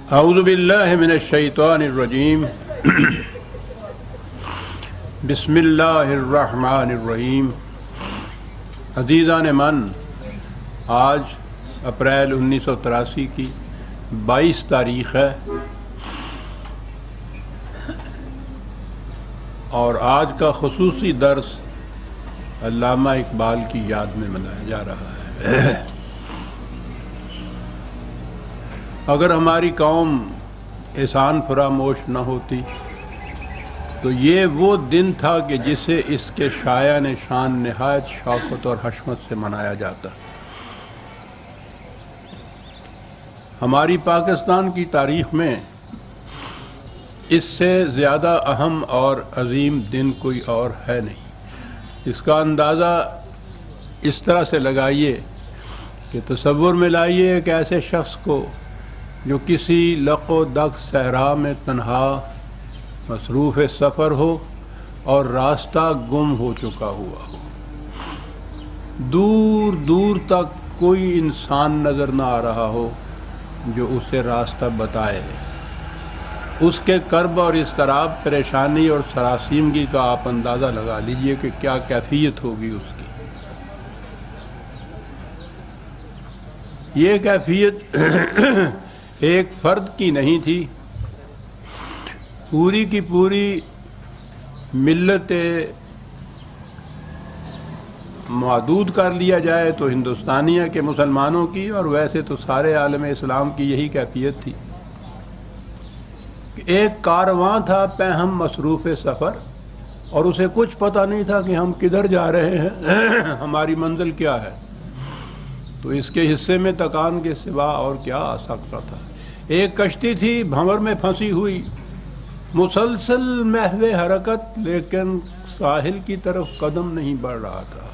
اعوذ باللہ من الشیطان الرجیم بسم اللہ الرحمن الرحیم۔ عزیزان من، آج اپریل 1983 کی 22 تاریخ ہے اور آج کا خصوصی درس علامہ اقبال کی یاد میں منایا جا رہا ہے۔ اگر ہماری قوم احسان فراموش نہ ہوتی تو یہ وہ دن تھا کہ جسے اس کے شایان شان نہایت شوقت اور حشمت سے منایا جاتا۔ ہماری پاکستان کی تاریخ میں اس سے زیادہ اہم اور عظیم دن کوئی اور ہے نہیں۔ اس کا اندازہ اس طرح سے لگائیے کہ تصور میں لائیے ایک ایسے شخص کو جو کسی لق و دق صحرا میں تنہا مصروف سفر ہو اور راستہ گم ہو چکا ہوا ہو۔ دور دور تک کوئی انسان نظر نہ آ رہا ہو جو اسے راستہ بتائے۔ اس کے کرب اور اضطراب، پریشانی اور سراسیمگی کا آپ اندازہ لگا لیجئے کہ کیا کیفیت ہوگی اس کی۔ یہ کیفیت ایک فرد کی نہیں تھی، پوری کی پوری ملت معدود کر لیا جائے تو ہندوستانیہ کے مسلمانوں کی، اور ویسے تو سارے عالم اسلام کی یہی کیفیت تھی۔ ایک کارواں تھا پہم مصروف سفر، اور اسے کچھ پتہ نہیں تھا کہ ہم کدھر جا رہے ہیں، ہماری منزل کیا ہے۔ تو اس کے حصے میں تکان کے سوا اور کیا آ سکتا تھا۔ ایک کشتی تھی بھنور میں پھنسی ہوئی، مسلسل محو حرکت، لیکن ساحل کی طرف قدم نہیں بڑھ رہا تھا،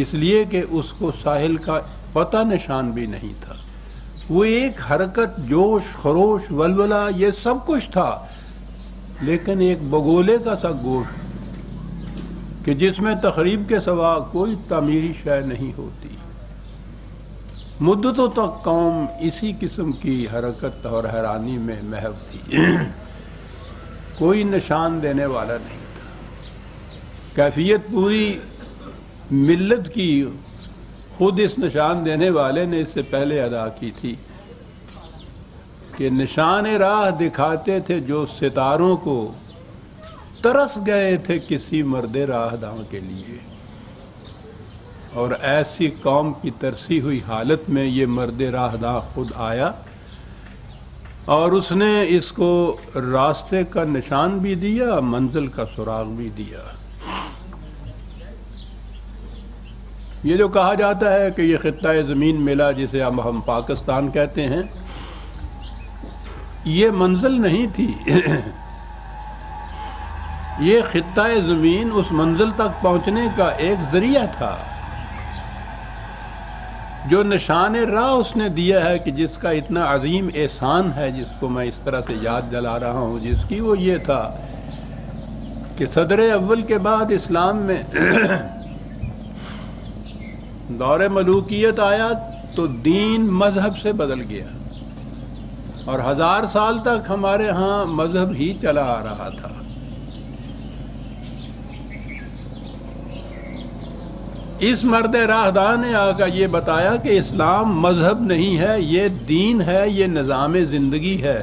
اس لیے کہ اس کو ساحل کا پتہ نشان بھی نہیں تھا۔ وہ ایک حرکت، جوش، خروش، ولولہ، یہ سب کچھ تھا، لیکن ایک بگولے کا سا گوشت کہ جس میں تقریب کے سوا کوئی تعمیری شے نہیں ہوتی۔ مدتوں تک قوم اسی قسم کی حرکت اور حیرانی میں محو تھی، کوئی نشان دینے والا نہیں تھا۔ کیفیت پوری ملت کی خود اس نشان دینے والے نے اس سے پہلے ادا کی تھی کہ نشان راہ دکھاتے تھے جو ستاروں کو، ترس گئے تھے کسی مرد راہ داں کے لیے۔ اور ایسی قوم کی ترسی ہوئی حالت میں یہ مرد راہ داں خود آیا اور اس نے اس کو راستے کا نشان بھی دیا، منزل کا سراغ بھی دیا۔ یہ جو کہا جاتا ہے کہ یہ خطہ زمین ملا، جسے ہم پاکستان کہتے ہیں، یہ منزل نہیں تھی۔ یہ خطہ زمین اس منزل تک پہنچنے کا ایک ذریعہ تھا۔ جو نشان راہ اس نے دیا ہے کہ جس کا اتنا عظیم احسان ہے، جس کو میں اس طرح سے یاد دلا رہا ہوں، جس کی وہ یہ تھا کہ صدر اول کے بعد اسلام میں دور ملوکیت آیا تو دین مذہب سے بدل گیا، اور 1000 سال تک ہمارے ہاں مذہب ہی چلا آ رہا تھا۔ اس مرد راہ داں نے آ کر یہ بتایا کہ اسلام مذہب نہیں ہے، یہ دین ہے، یہ نظام زندگی ہے۔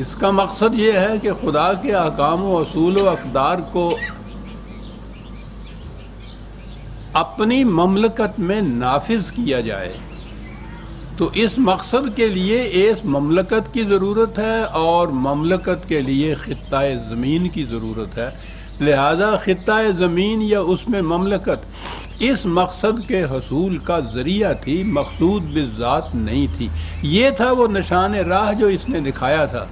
اس کا مقصد یہ ہے کہ خدا کے احکام و اصول و اقدار کو اپنی مملکت میں نافذ کیا جائے۔ تو اس مقصد کے لیے اس مملکت کی ضرورت ہے، اور مملکت کے لیے خطہ زمین کی ضرورت ہے۔ لہذا خطہ زمین یا اس میں مملکت اس مقصد کے حصول کا ذریعہ تھی، مقصود بالذات نہیں تھی۔ یہ تھا وہ نشان راہ جو اس نے دکھایا تھا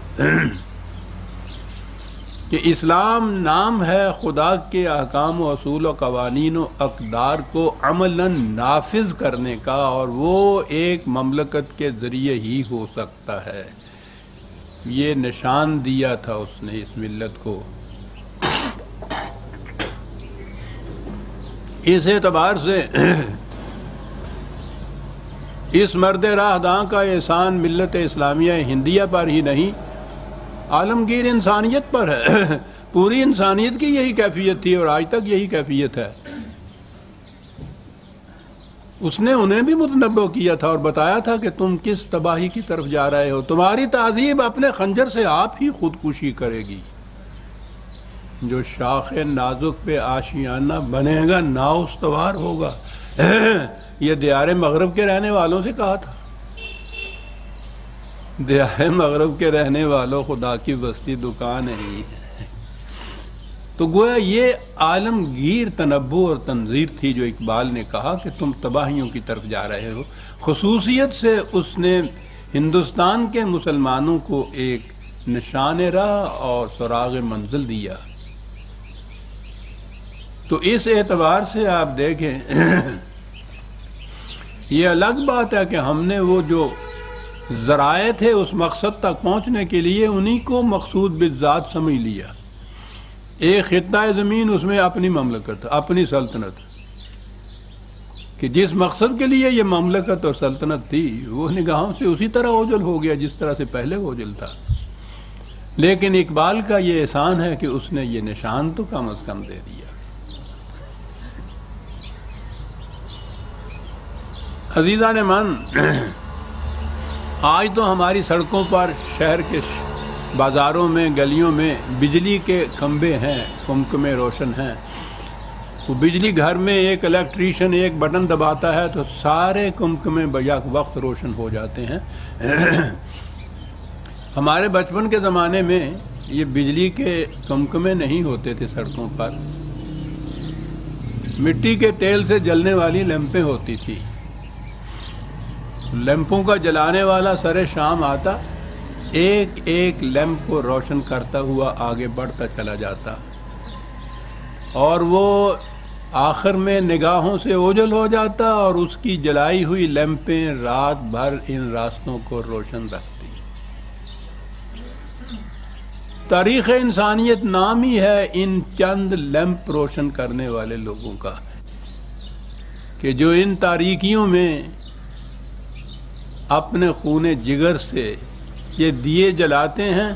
کہ اسلام نام ہے خدا کے احکام و اصول و قوانین و اقدار کو عملاً نافذ کرنے کا، اور وہ ایک مملکت کے ذریعے ہی ہو سکتا ہے۔ یہ نشان دیا تھا اس نے اس ملت کو۔ اس اعتبار سے اس مرد راہ داں کا احسان ملت اسلامیہ ہندیہ پر ہی نہیں، عالمگیر انسانیت پر ہے۔ پوری انسانیت کی یہی کیفیت تھی اور آج تک یہی کیفیت ہے۔ اس نے انہیں بھی متنبع کیا تھا اور بتایا تھا کہ تم کس تباہی کی طرف جا رہے ہو، تمہاری تہذیب اپنے خنجر سے آپ ہی خودکشی کرے گی۔ جو شاخ نازک پہ آشیانہ بنے گا نااستوار ہوگا۔ یہ دیار مغرب کے رہنے والوں سے کہا تھا۔ دیار مغرب کے رہنے والوں، خدا کی بستی دکان ہے۔ تو گویا یہ عالمگیر تنبؤ اور تنذیر تھی جو اقبال نے کہا کہ تم تباہیوں کی طرف جا رہے ہو۔ خصوصیت سے اس نے ہندوستان کے مسلمانوں کو ایک نشان راہ اور سراغ منزل دیا۔ تو اس اعتبار سے آپ دیکھیں، یہ الگ بات ہے کہ ہم نے وہ جو ذرائع تھے اس مقصد تک پہنچنے کے لیے انہی کو مقصود بالذات سمجھ لیا۔ ایک خطہ زمین، اس میں اپنی مملکت، اپنی سلطنت، کہ جس مقصد کے لیے یہ مملکت اور سلطنت تھی وہ نگاہوں سے اسی طرح اوجھل ہو گیا جس طرح سے پہلے اوجھل تھا۔ لیکن اقبال کا یہ احسان ہے کہ اس نے یہ نشان تو کم از کم دے دیا۔ عزیزان من، آج تو ہماری سڑکوں پر، شہر کے بازاروں میں، گلیوں میں بجلی کے کھمبے ہیں، کمکمے روشن ہیں۔ وہ بجلی گھر میں ایک الیکٹریشین ایک بٹن دباتا ہے تو سارے کمکمے بیک وقت روشن ہو جاتے ہیں۔ ہمارے بچپن کے زمانے میں یہ بجلی کے کمکمے نہیں ہوتے تھے سڑکوں پر، مٹی کے تیل سے جلنے والی لیمپیں ہوتی تھی۔ لیمپوں کا جلانے والا سر شام آتا، ایک ایک لیمپ کو روشن کرتا ہوا آگے بڑھتا چلا جاتا، اور وہ آخر میں نگاہوں سے اوجھل ہو جاتا اور اس کی جلائی ہوئی لیمپیں رات بھر ان راستوں کو روشن رکھتی۔ تاریخ انسانیت نام ہی ہے ان چند لیمپ روشن کرنے والے لوگوں کا، کہ جو ان تاریکیوں میں اپنے خون جگر سے یہ دیے جلاتے ہیں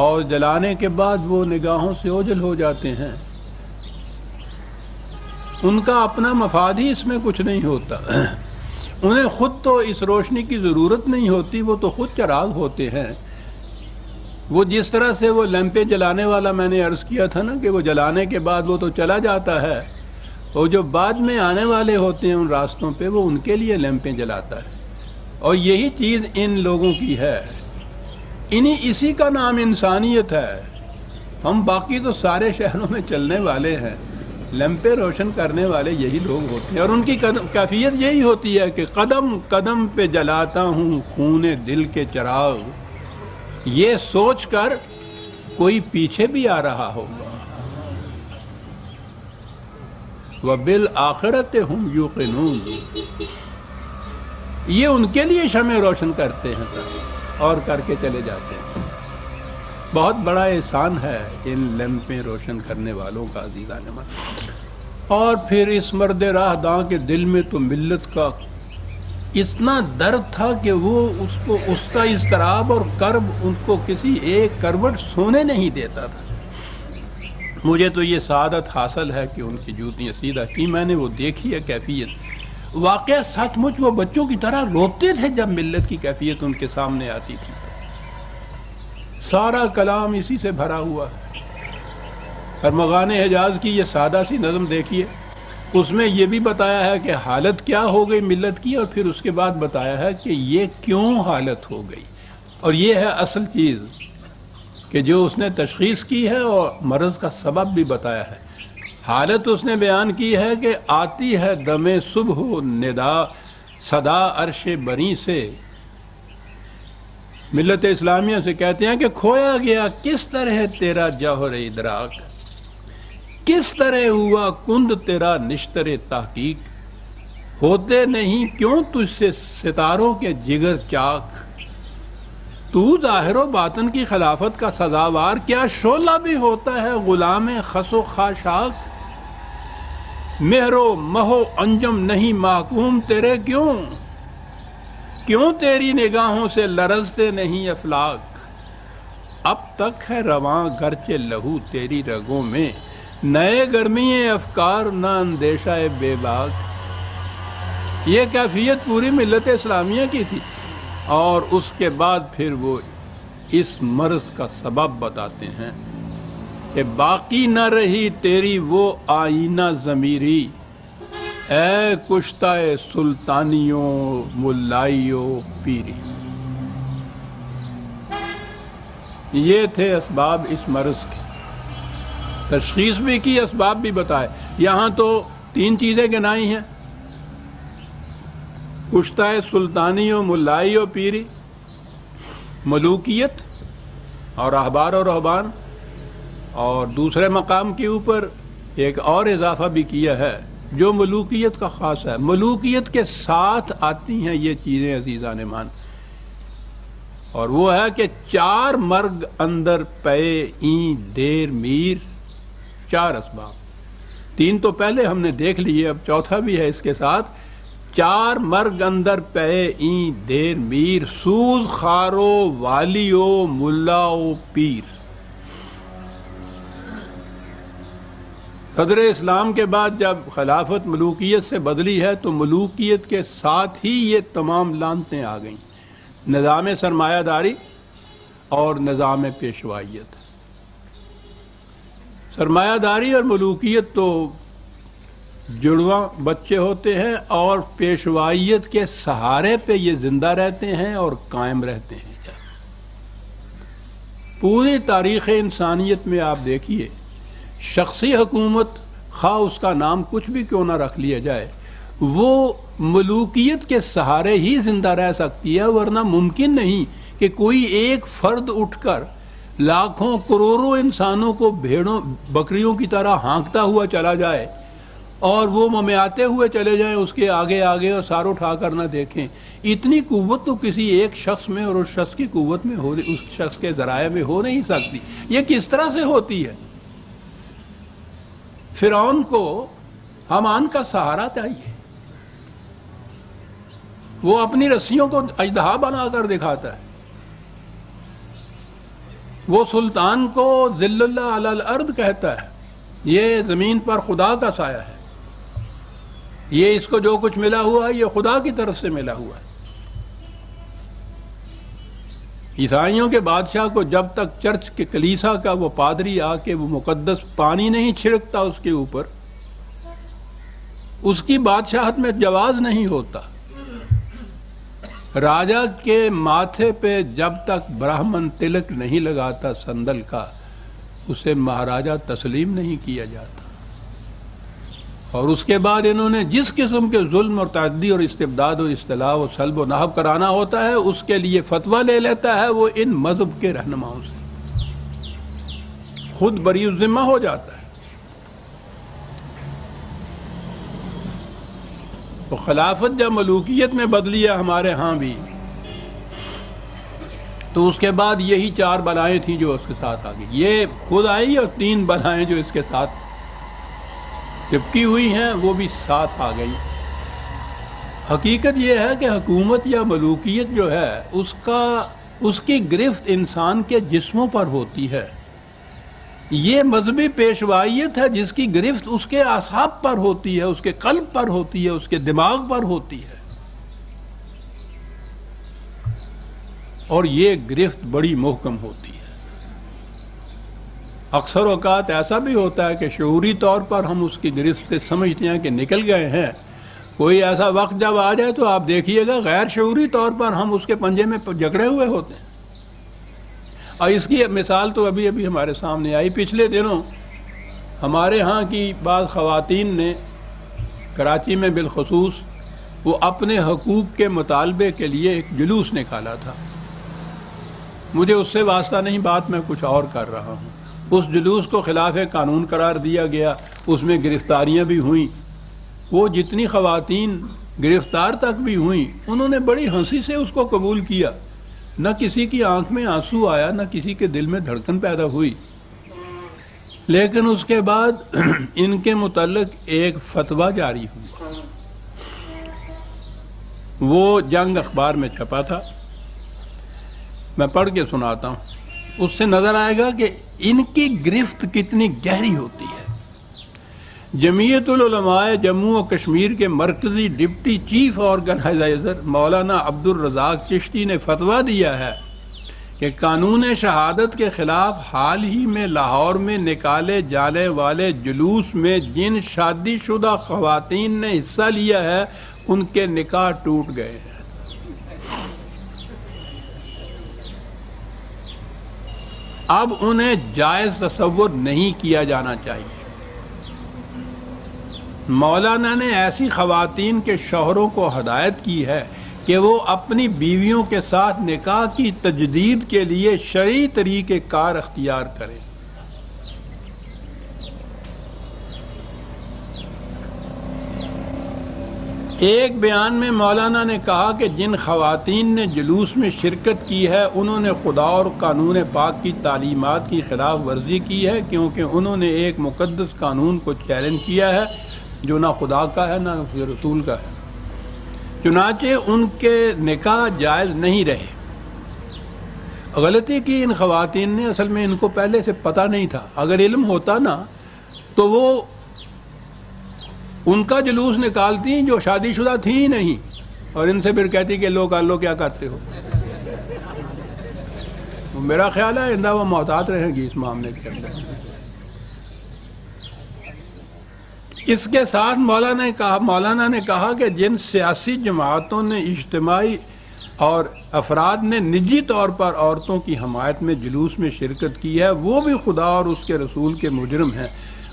اور جلانے کے بعد وہ نگاہوں سے اوجھل ہو جاتے ہیں۔ ان کا اپنا مفاد ہی اس میں کچھ نہیں ہوتا، انہیں خود تو اس روشنی کی ضرورت نہیں ہوتی، وہ تو خود چراغ ہوتے ہیں۔ وہ جس طرح سے وہ لیمپیں جلانے والا میں نے عرض کیا تھا نا کہ وہ جلانے کے بعد وہ تو چلا جاتا ہے، اور جو بعد میں آنے والے ہوتے ہیں ان راستوں پہ وہ ان کے لیے لیمپیں جلاتا ہے۔ اور یہی چیز ان لوگوں کی ہے، اسی کا نام انسانیت ہے۔ ہم باقی تو سارے شہروں میں چلنے والے ہیں، لیمپیں روشن کرنے والے یہی لوگ ہوتے ہیں، اور ان کی کیفیت یہی ہوتی ہے کہ قدم قدم پہ جلاتا ہوں خون دل کے چراغ، یہ سوچ کر کوئی پیچھے بھی آ رہا ہوگا۔ وَبِالْآخِرَةِ هُمْ يُوقِنُونَ، یہ ان کے لیے شمع روشن کرتے ہیں اور کر کے چلے جاتے ہیں۔ بہت بڑا احسان ہے ان لیمپیں روشن کرنے والوں کا عزیزان من۔ اور پھر اس مرد راہ داں کے دل میں تو ملت کا اتنا درد تھا کہ وہ اس کا اضطراب اور کرب ان کو کسی ایک کروٹ سونے نہیں دیتا تھا۔ مجھے تو یہ سعادت حاصل ہے کہ ان کی جوتیاں سیدھا کی میں نے، وہ دیکھی ہے کیفیت۔ واقعہ سچ مچ وہ بچوں کی طرح روتے تھے جب ملت کی کیفیت ان کے سامنے آتی تھی۔ سارا کلام اسی سے بھرا ہوا ہے۔ ارمغان حجاز کی یہ سادہ سی نظم دیکھیے، اس میں یہ بھی بتایا ہے کہ حالت کیا ہو گئی ملت کی، اور پھر اس کے بعد بتایا ہے کہ یہ کیوں حالت ہو گئی، اور یہ ہے اصل چیز کہ جو اس نے تشخیص کی ہے اور مرض کا سبب بھی بتایا ہے۔ حالت اس نے بیان کی ہے کہ آتی ہے دم صبح و ندا صدا عرش بری سے، ملت اسلامیہ سے کہتے ہیں کہ کھویا گیا کس طرح تیرا جوہر ادراک، کس طرح ہوا کند تیرا نشتر تحقیق، ہوتے نہیں کیوں تجھ سے ستاروں کے جگر چاک، تو ظاہر و باطن کی خلافت کا سزاوار، کیا شعلہ بھی ہوتا ہے غلام خس و خاشاک، مہرو مہو انجم نہیں محکوم تیرے کیوں تیری نگاہوں سے لرزتے نہیں افلاک اب تک ہے رواں گرچہ لہو تیری رگوں میں نئے گرمی افکار نہ اندیشہ بے باک۔ یہ کیفیت پوری ملت اسلامیہ کی تھی، اور اس کے بعد پھر وہ اس مرض کا سبب بتاتے ہیں کہ باقی نہ رہی تیری وہ آئینہ ضمیری، اے کشتہ سلطانیوں ملائیوں پیری۔ یہ تھے اسباب اس مرض کے، تشخیص بھی کی، اسباب بھی بتائے۔ یہاں تو 3 چیزیں گنائی ہیں، کشتہ سلطانیوں ملائیوں پیری، ملوکیت اور احبار و رہبان، اور دوسرے مقام کے اوپر ایک اور اضافہ بھی کیا ہے جو ملوکیت کا خاص ہے۔ ملوکیت کے ساتھ آتی ہیں یہ چیزیں عزیزان مان، اور وہ ہے کہ 4 مرگ اندر پے این دیر میر، 4 اسباب، 3 تو پہلے ہم نے دیکھ لیے، اب چوتھا بھی ہے اس کے ساتھ۔ 4 مرگ اندر پے این دیر میر، سوز خارو والیو ملاو پیر۔ صدر اسلام کے بعد جب خلافت ملوکیت سے بدلی ہے تو ملوکیت کے ساتھ ہی یہ تمام لعنتیں آ گئیں، نظام سرمایہ داری اور نظام پیشوائیت۔ سرمایہ داری اور ملوکیت تو جڑواں بچے ہوتے ہیں، اور پیشوائیت کے سہارے پہ یہ زندہ رہتے ہیں اور قائم رہتے ہیں۔ پوری تاریخ انسانیت میں آپ دیکھیے، شخصی حکومت خواہ اس کا نام کچھ بھی کیوں نہ رکھ لیا جائے، وہ ملوکیت کے سہارے ہی زندہ رہ سکتی ہے، ورنہ ممکن نہیں کہ کوئی ایک فرد اٹھ کر لاکھوں کروڑوں انسانوں کو بھیڑوں بکریوں کی طرح ہانکتا ہوا چلا جائے اور وہ ممیاتے ہوئے چلے جائیں اس کے آگے آگے اور سار اٹھا کر نہ دیکھیں۔ اتنی قوت تو کسی ایک شخص میں اور اس شخص کی قوت میں اس شخص کے ذرائع میں ہو نہیں سکتی۔ یہ کس طرح سے ہوتی ہے؟ فرعون کو حامان کا سہارا چاہیے، وہ اپنی رسیوں کو اژدہا بنا کر دکھاتا ہے، وہ سلطان کو ذل اللہ علی الارض کہتا ہے، یہ زمین پر خدا کا سایہ ہے، یہ اس کو جو کچھ ملا ہوا ہے یہ خدا کی طرف سے ملا ہوا ہے۔ عیسائیوں کے بادشاہ کو جب تک چرچ کے کلیسا کا وہ پادری آ کے وہ مقدس پانی نہیں چھڑکتا اس کے اوپر، اس کی بادشاہت میں جواز نہیں ہوتا۔ راجا کے ماتھے پہ جب تک براہمن تلک نہیں لگاتا سندل کا، اسے مہاراجا تسلیم نہیں کیا جاتا۔ اور اس کے بعد انہوں نے جس قسم کے ظلم اور تعدی اور استبداد اور اصطلاح و سلب و نہب کرانا ہوتا ہے، اس کے لیے فتویٰ لے لیتا ہے وہ ان مذہب کے رہنماؤں سے، خود بری الذمہ ہو جاتا ہے۔ تو خلافت جب ملوکیت میں بدلی ہے ہمارے ہاں بھی، تو اس کے بعد یہی 4 بلائیں تھیں جو اس کے ساتھ آ گئی۔ یہ خود آئی اور 3 بلائیں جو اس کے ساتھ چپکی ہوئی ہیں وہ بھی ساتھ آ گئی۔ حقیقت یہ ہے کہ حکومت یا ملوکیت جو ہے اس کی گرفت انسان کے جسموں پر ہوتی ہے، یہ مذہبی پیشوائیت ہے جس کی گرفت اس کے اعصاب پر ہوتی ہے، اس کے قلب پر ہوتی ہے، اس کے دماغ پر ہوتی ہے، اور یہ گرفت بڑی محکم ہوتی ہے۔ اکثر اوقات ایسا بھی ہوتا ہے کہ شعوری طور پر ہم اس کی گرفت سے سمجھتے ہیں کہ نکل گئے ہیں، کوئی ایسا وقت جب آ جائے تو آپ دیکھیے گا غیر شعوری طور پر ہم اس کے پنجے میں جکڑے ہوئے ہوتے ہیں۔ اور اس کی مثال تو ابھی ہمارے سامنے آئی، پچھلے دنوں ہمارے ہاں کی بعض خواتین نے کراچی میں بالخصوص وہ اپنے حقوق کے مطالبے کے لیے ایک جلوس نکالا تھا۔ مجھے اس سے واسطہ نہیں، بات میں کچھ اور کر رہا ہوں۔ اس جلوس کو خلاف قانون قرار دیا گیا، اس میں گرفتاریاں بھی ہوئیں۔ وہ جتنی خواتین گرفتار تک بھی ہوئیں انہوں نے بڑی ہنسی سے اس کو قبول کیا، نہ کسی کی آنکھ میں آنسو آیا، نہ کسی کے دل میں دھڑکن پیدا ہوئی۔ لیکن اس کے بعد ان کے متعلق ایک فتویٰ جاری ہوا، وہ جنگ اخبار میں چھپا تھا، میں پڑھ کے سناتا ہوں، اس سے نظر آئے گا کہ ان کی گرفت کتنی گہری ہوتی ہے۔ جمعیت العلماء جموں و کشمیر کے مرکزی ڈپٹی چیف آرگنائزر مولانا عبد الرزاق چشتی نے فتویٰ دیا ہے کہ قانون شہادت کے خلاف حال ہی میں لاہور میں نکالے جانے والے جلوس میں جن شادی شدہ خواتین نے حصہ لیا ہے ان کے نکاح ٹوٹ گئے ہیں۔ اب انہیں جائز تصور نہیں کیا جانا چاہیے۔ مولانا نے ایسی خواتین کے شوہروں کو ہدایت کی ہے کہ وہ اپنی بیویوں کے ساتھ نکاح کی تجدید کے لیے شرعی طریقہ کار اختیار کریں۔ ایک بیان میں مولانا نے کہا کہ جن خواتین نے جلوس میں شرکت کی ہے انہوں نے خدا اور قانون پاک کی تعلیمات کی خلاف ورزی کی ہے، کیونکہ انہوں نے ایک مقدس قانون کو چیلنج کیا ہے جو نہ خدا کا ہے نہ رسول کا ہے، چنانچہ ان کے نکاح جائز نہیں رہے۔ غلطی کی ان خواتین نے، اصل میں ان کو پہلے سے پتہ نہیں تھا، اگر علم ہوتا نا تو وہ ان کا جلوس نکالتی جو شادی شدہ تھی ہی نہیں، اور ان سے پھر کہتی کہ لو کر لو کیا کرتے ہو۔ میرا خیال ہے آئندہ وہ محتاط رہیں گی اس معاملے کے اندر۔ اس کے ساتھ مولانا نے کہا کہ جن سیاسی جماعتوں نے اجتماعی اور افراد نے نجی طور پر عورتوں کی حمایت میں جلوس میں شرکت کی ہے وہ بھی خدا اور اس کے رسول کے مجرم ہیں،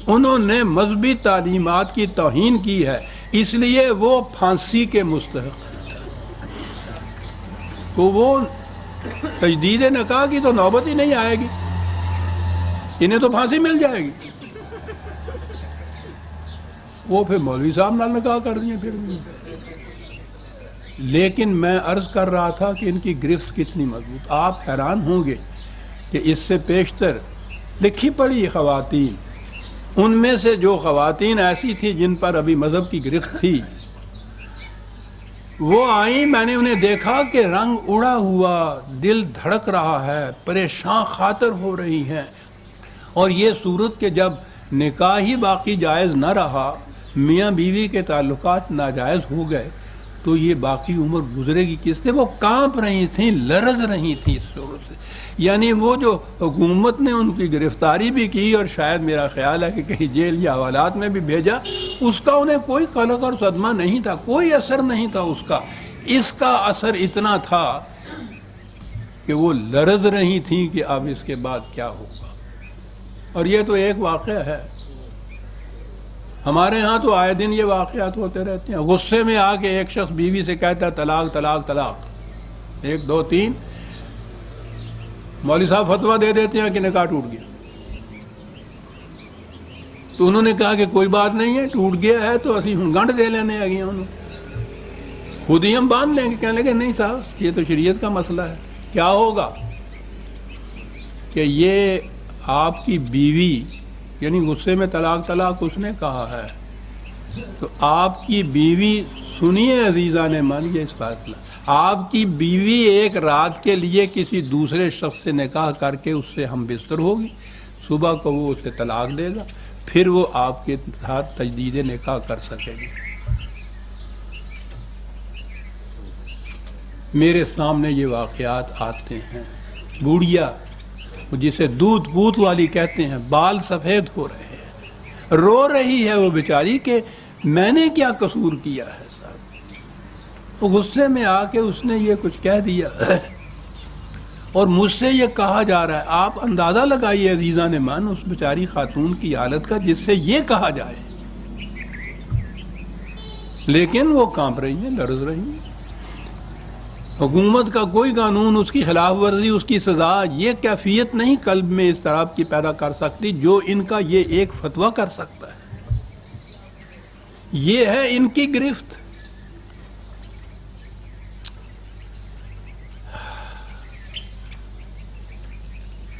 انہوں نے مذہبی تعلیمات کی توہین کی ہے، اس لیے وہ پھانسی کے مستحق ہیں۔ تو وہ تجدید نکاح کی تو نوبت ہی نہیں آئے گی، انہیں تو پھانسی مل جائے گی۔ وہ پھر مولوی صاحب نال نکاح کر دیں پھر بھی۔ لیکن میں عرض کر رہا تھا کہ ان کی گرفت کتنی مضبوط، آپ حیران ہوں گے کہ اس سے پیشتر لکھی پڑھی خواتین، ان میں سے جو خواتین ایسی تھی جن پر ابھی مذہب کی گرفت تھی، وہ آئیں، میں نے انہیں دیکھا کہ رنگ اڑا ہوا، دل دھڑک رہا ہے، پریشان خاطر ہو رہی ہیں، اور یہ صورت کہ جب نکاح ہی باقی جائز نہ رہا، میاں بیوی کے تعلقات ناجائز ہو گئے، تو یہ باقی عمر گزرے گی کس سے؟ وہ کانپ رہی تھیں، لرز رہی تھیں اس صورت سے۔ یعنی وہ جو حکومت نے ان کی گرفتاری بھی کی اور شاید میرا خیال ہے کہ کہیں جیل یا حوالات میں بھی بھیجا، اس کا انہیں کوئی قلق اور صدمہ نہیں تھا، کوئی اثر نہیں تھا اس کا۔ اس کا اثر اتنا تھا کہ وہ لرز رہی تھیں کہ اب اس کے بعد کیا ہوگا۔ اور یہ تو ایک واقعہ ہے، ہمارے ہاں تو آئے دن یہ واقعات ہوتے رہتے ہیں۔ غصے میں آ کے ایک شخص بیوی سے کہتا ہے طلاق طلاق طلاق، 1 2 3، مولوی صاحب فتویٰ دے دیتے ہیں کہ نکاح ٹوٹ گیا۔ تو انہوں نے کہا کہ کوئی بات نہیں ہے، ٹوٹ گیا ہے تو اسی ہوں گنڈ دے لینے آ گیا، انہوں خود ہی ہم باندھ لیں گے۔ کہنے لگے نہیں صاحب یہ تو شریعت کا مسئلہ ہے۔ کیا ہوگا کہ یہ آپ کی بیوی، یعنی غصے میں طلاق طلاق اس نے کہا ہے، تو آپ کی بیوی، سنیے عزیزان من یہ اس فیصلہ، آپ کی بیوی ایک رات کے لیے کسی دوسرے شخص سے نکاح کر کے اس سے ہم بستر ہوگی، صبح کو وہ اسے طلاق دے گا، پھر وہ آپ کے ساتھ تجدید نکاح کر سکے گی۔ میرے سامنے یہ واقعات آتے ہیں، بوڑھیا جسے دودھ پوت والی کہتے ہیں، بال سفید ہو رہے ہیں، رو رہی ہے وہ بیچاری کہ میں نے کیا قصور کیا ہے صاحب۔ وہ غصے میں آ کے اس نے یہ کچھ کہہ دیا اور مجھ سے یہ کہا جا رہا ہے۔ آپ اندازہ لگائیے عزیزان من اس بیچاری خاتون کی حالت کا جس سے یہ کہا جائے، لیکن وہ کانپ رہی ہیں، لرز رہی ہیں۔ حکومت کا کوئی قانون اس کی خلاف ورزی، اس کی سزا یہ کیفیت نہیں قلب میں اس طرح کی پیدا کر سکتی جو ان کا یہ ایک فتویٰ کر سکتا ہے۔ یہ ہے ان کی گرفت۔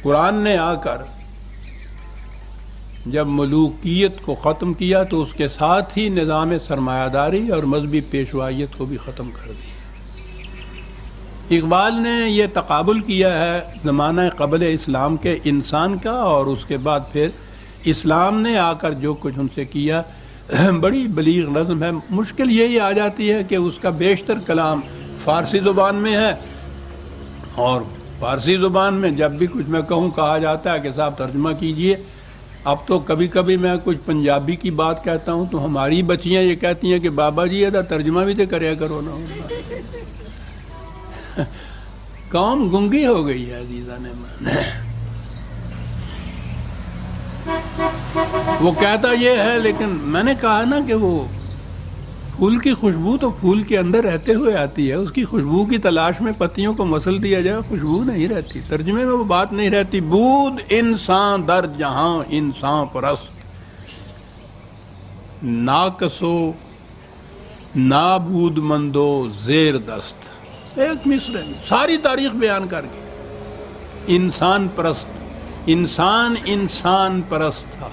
قرآن نے آ کر جب ملوکیت کو ختم کیا تو اس کے ساتھ ہی نظام سرمایہ داری اور مذہبی پیشوائیت کو بھی ختم کر دیا۔ اقبال نے یہ تقابل کیا ہے زمانہ قبل اسلام کے انسان کا اور اس کے بعد پھر اسلام نے آ کر جو کچھ ان سے کیا، بڑی بلیغ نظم ہے۔ مشکل یہی آ جاتی ہے کہ اس کا بیشتر کلام فارسی زبان میں ہے، اور فارسی زبان میں جب بھی کچھ میں کہوں کہا جاتا ہے کہ صاحب ترجمہ کیجئے۔ اب تو کبھی کبھی میں کچھ پنجابی کی بات کہتا ہوں تو ہماری بچیاں یہ کہتی ہیں کہ بابا جی یہ ترجمہ بھی تو کریا کرو نا۔ قوم گنگی ہو گئی ہے عزیزان من۔ وہ کہتا یہ ہے، لیکن میں نے کہا نا کہ وہ پھول کی خوشبو تو پھول کے اندر رہتے ہوئے آتی ہے، اس کی خوشبو کی تلاش میں پتیوں کو مسل دیا جائے خوشبو نہیں رہتی، ترجمے میں وہ بات نہیں رہتی۔ بود انسان در جہاں انسان پرست، ناقصو نابود مندو زیر دست۔ ایک مصرع ساری تاریخ بیان کر کے انسان پرست، انسان پرست تھا،